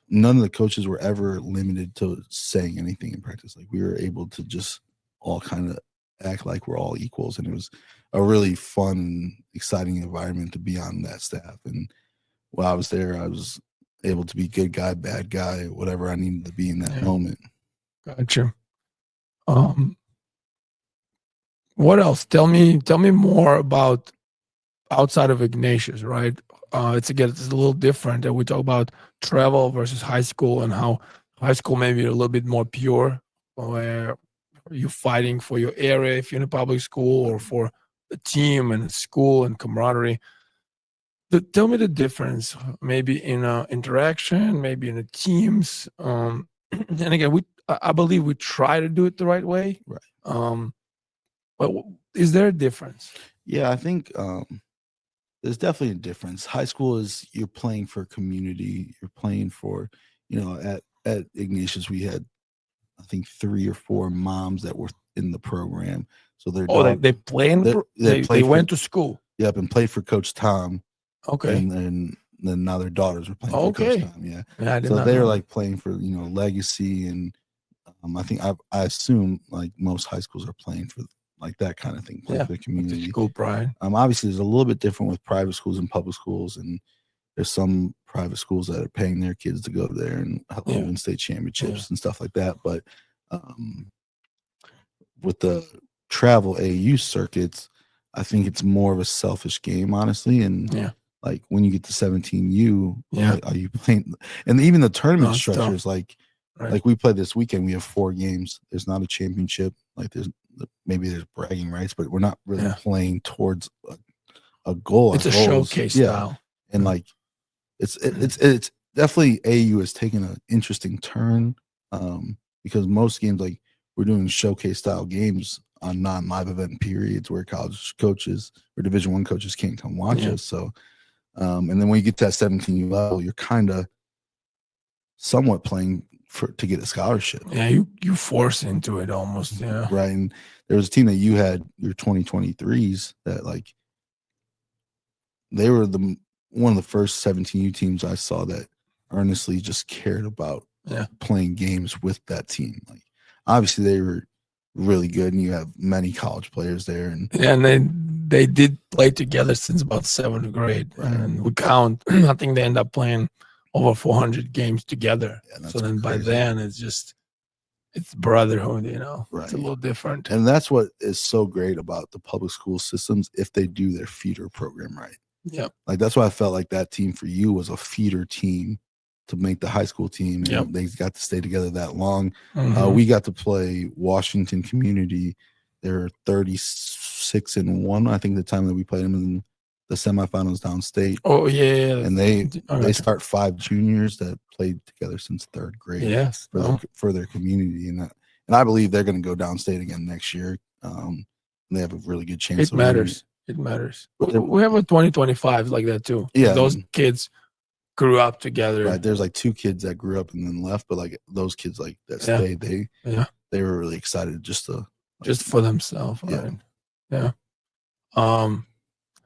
none of the coaches were ever limited to saying anything in practice. Like, we were able to just all kind of act like we're all equals, and it was a really fun and exciting environment to be on that staff. And while I was there, I was able to be good guy, bad guy, whatever I needed to be in that moment. Gotcha. What else? Tell me more about outside of Ignatius, right? It's a little different, and we talk about travel versus high school and how high school maybe a little bit more pure, where you're fighting for your area if you're in a public school or for the team and school and camaraderie. Tell me the difference, maybe in interaction, maybe in the teams. And again, I believe we try to do it the right way. Right. But is there a difference? Yeah, I think there's definitely a difference. High school is you're playing for community. You're playing for, at Ignatius, we had, I think, 3 or 4 moms that were in the program. So they went to school. Yep, and played for Coach Tom. Okay. And then now their daughters are playing for Coach Tom. Yeah. So they're like playing for legacy, and I think I assume like most high schools are playing for like that kind of thing, playing for the community. School pride. Obviously, there's a little bit different with private schools and public schools, and there's some private schools that are paying their kids to go there and help them win state championships and stuff like that. But with the travel AAU circuits, I think it's more of a selfish game, honestly. And like when you get to 17U, are you playing? And even the tournament structures, like we play this weekend, we have 4 games. There's not a championship. Like there's bragging rights, but we're not really playing towards a goal. It's a showcase style. And like it's definitely AAU has taken an interesting turn, because most games, like, we're doing showcase style games on non-live event periods where college coaches or Division I coaches can't come watch us. So and then when you get to that 17U level, you're kind of somewhat playing to get a scholarship. Yeah, you force into it almost. Yeah. Right. And there was a team that you had, your 2023s, that like they were one of the first 17U teams I saw that earnestly just cared about playing games with that team. Like, obviously they were really good, and you have many college players there, and they did play together since about 7th grade, and we count. I think they end up playing over 400 games together. So then crazy. By then it's brotherhood, It's a little different. And that's what is so great about the public school systems, if they do their feeder program right. Yeah. Like, that's why I felt like that team for you was a feeder team to make the high school team. And they got to stay together that long. We got to play Washington Community. They're 36-1, I think, the time that we played them in the semifinals downstate. Oh yeah. And they start 5 juniors that played together since 3rd grade. Yes. For their community, and I believe they're going to go downstate again next year. They have a really good chance. It matters. We have a 2025 like that too. Yeah, those kids grew up together. Right. There's like 2 kids that grew up and then left, but like those kids like that Yeah. stayed, Yeah. they were really excited just to Just for themselves. Yeah. Right? Yeah.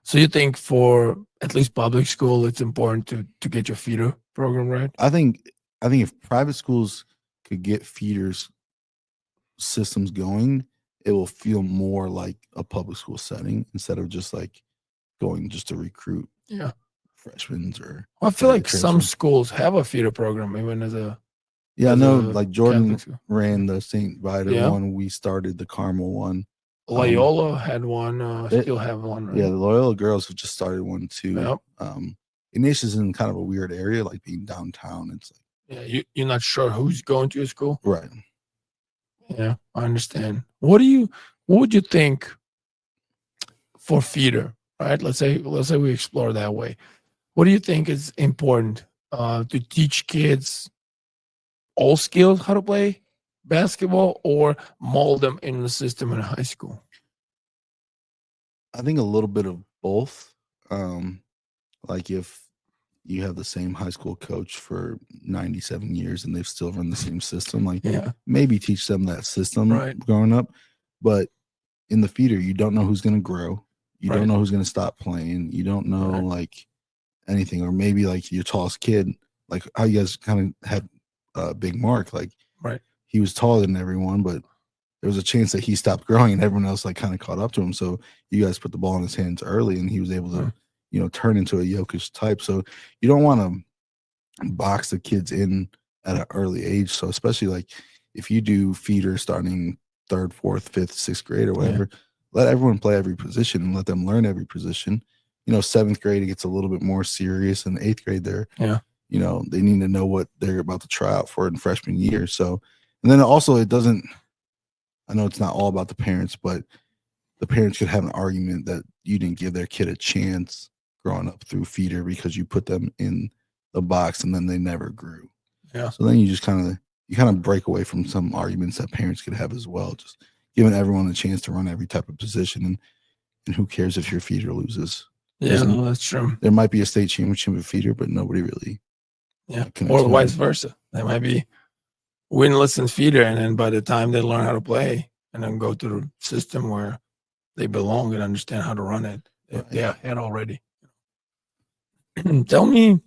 So you think for at least public school, it's important to get your feeder program right? I think if private schools could get feeders systems going, it will feel more like a public school setting instead of just like going just to recruit Yeah. freshmen or I feel like transfer. some schools have a feeder program even as a Yeah, I as know a like Jordan Catholic school. ran the St. Viator Yeah. one. We started the Carmel one. Loyola had one, still have one, right? Yeah, the Loyola girls have just started one too. Yep. Ignatius is in kind of a weird area, like being downtown. It's like, Yeah, you're not sure who's going to your school? right. Yeah, I understand. What would you think for feeder, right? Let's say we explore that way. What do you think is important to teach kids all skills how to play basketball or mold them in the system in high school? I think a little bit of both. Like if you have the same high school coach for 97 years and they've still run the same system, like Yeah. maybe teach them that system Right. growing up. But in the feeder, you don't know who's going to grow. You Right. don't know who's going to stop playing. You don't know Right. like anything, or maybe like your tallest kid, like how you guys kind of had Big Mark, like Right. he was taller than everyone, but there was a chance that he stopped growing and everyone else like kind of caught up to him. So you guys put the ball in his hands early and he was able to, turn into a Jokic type. So you don't want to box the kids in at an early age. So especially like if you do feeder starting 3rd, 4th, 5th, 6th grade or whatever, let everyone play every position and let them learn every position. 7th grade, it gets a little bit more serious, and 8th grade, they need to know what they're about to try out for in freshman year. So, and then also I know it's not all about the parents, but the parents could have an argument that you didn't give their kid a chance growing up through feeder because you put them in the box and then they never grew. Yeah. So then you just kind of break away from some arguments that parents could have as well. Just giving everyone a chance to run every type of position, and who cares if your feeder loses? Yeah, no, that's true. There might be a state championship with feeder, but nobody really. Yeah, or vice versa. They might be winless in feeder, and then by the time they learn how to play and then go to the system where they belong and understand how to run it, they're ahead already. Tell me,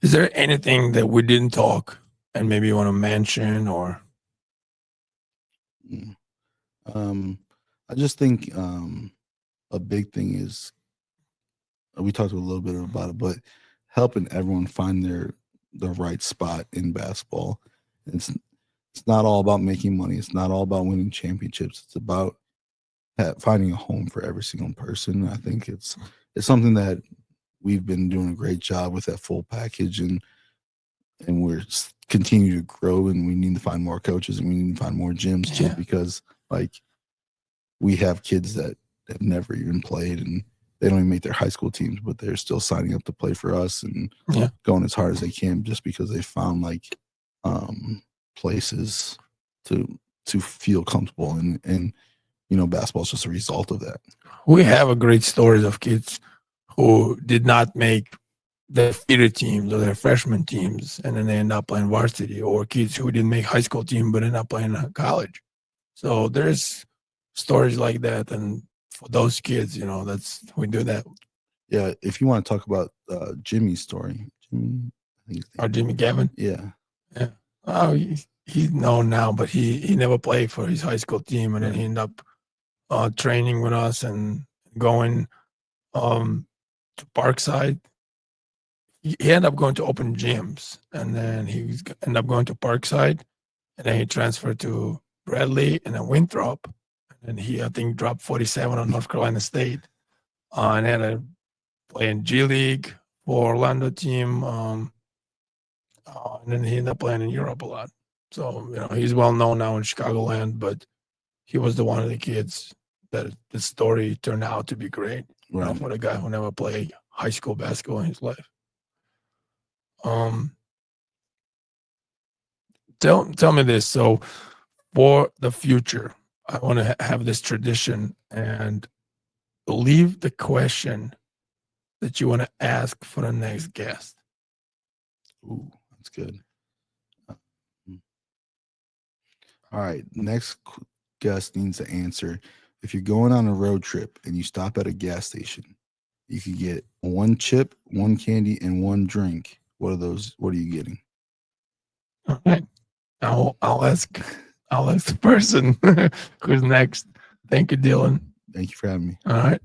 is there anything that we didn't talk and maybe you want to mention or? I just think a big thing is, we talked a little bit about it, but helping everyone find the right spot in basketball. It's not all about making money. It's not all about winning championships. It's about finding a home for every single person. I think it's something that we've been doing a great job with, that full package, and we're continue to grow, and we need to find more coaches and we need to find more gyms too, because like we have kids that have never even played and they don't even make their high school teams, but they're still signing up to play for us and going as hard as they can just because they found like places to feel comfortable, and basketball is just a result of that. We have a great stories of kids who did not make their feeder teams or their freshman teams, and then they end up playing varsity, or kids who didn't make high school team but end up playing college. So there's stories like that, and for those kids, we do that. Yeah, if you want to talk about Jimmy's story, Jimmy Gavin. Yeah. Oh, he's known now, but he never played for his high school team, and then he ended up training with us and going to Parkside. He ended up going to open gyms, and then he ended up going to Parkside, and then he transferred to Bradley and then Winthrop, and he, I think, dropped 47 on North Carolina State, and had to play in G League for Orlando team, and then he ended up playing in Europe a lot. So he's well known now in Chicagoland, but he was one of the kids that the story turned out to be great, for the guy who never played high school basketball in his life. Tell me this. So for the future, I want to have this tradition and leave the question that you want to ask for the next guest? Ooh, that's good. All right, next guest needs to answer. If you're going on a road trip and you stop at a gas station, you could get 1 chip, 1 candy, and 1 drink. What are those? What are you getting? All right. I'll ask the person who's next. Thank you, Dylan. Thank you for having me. All right.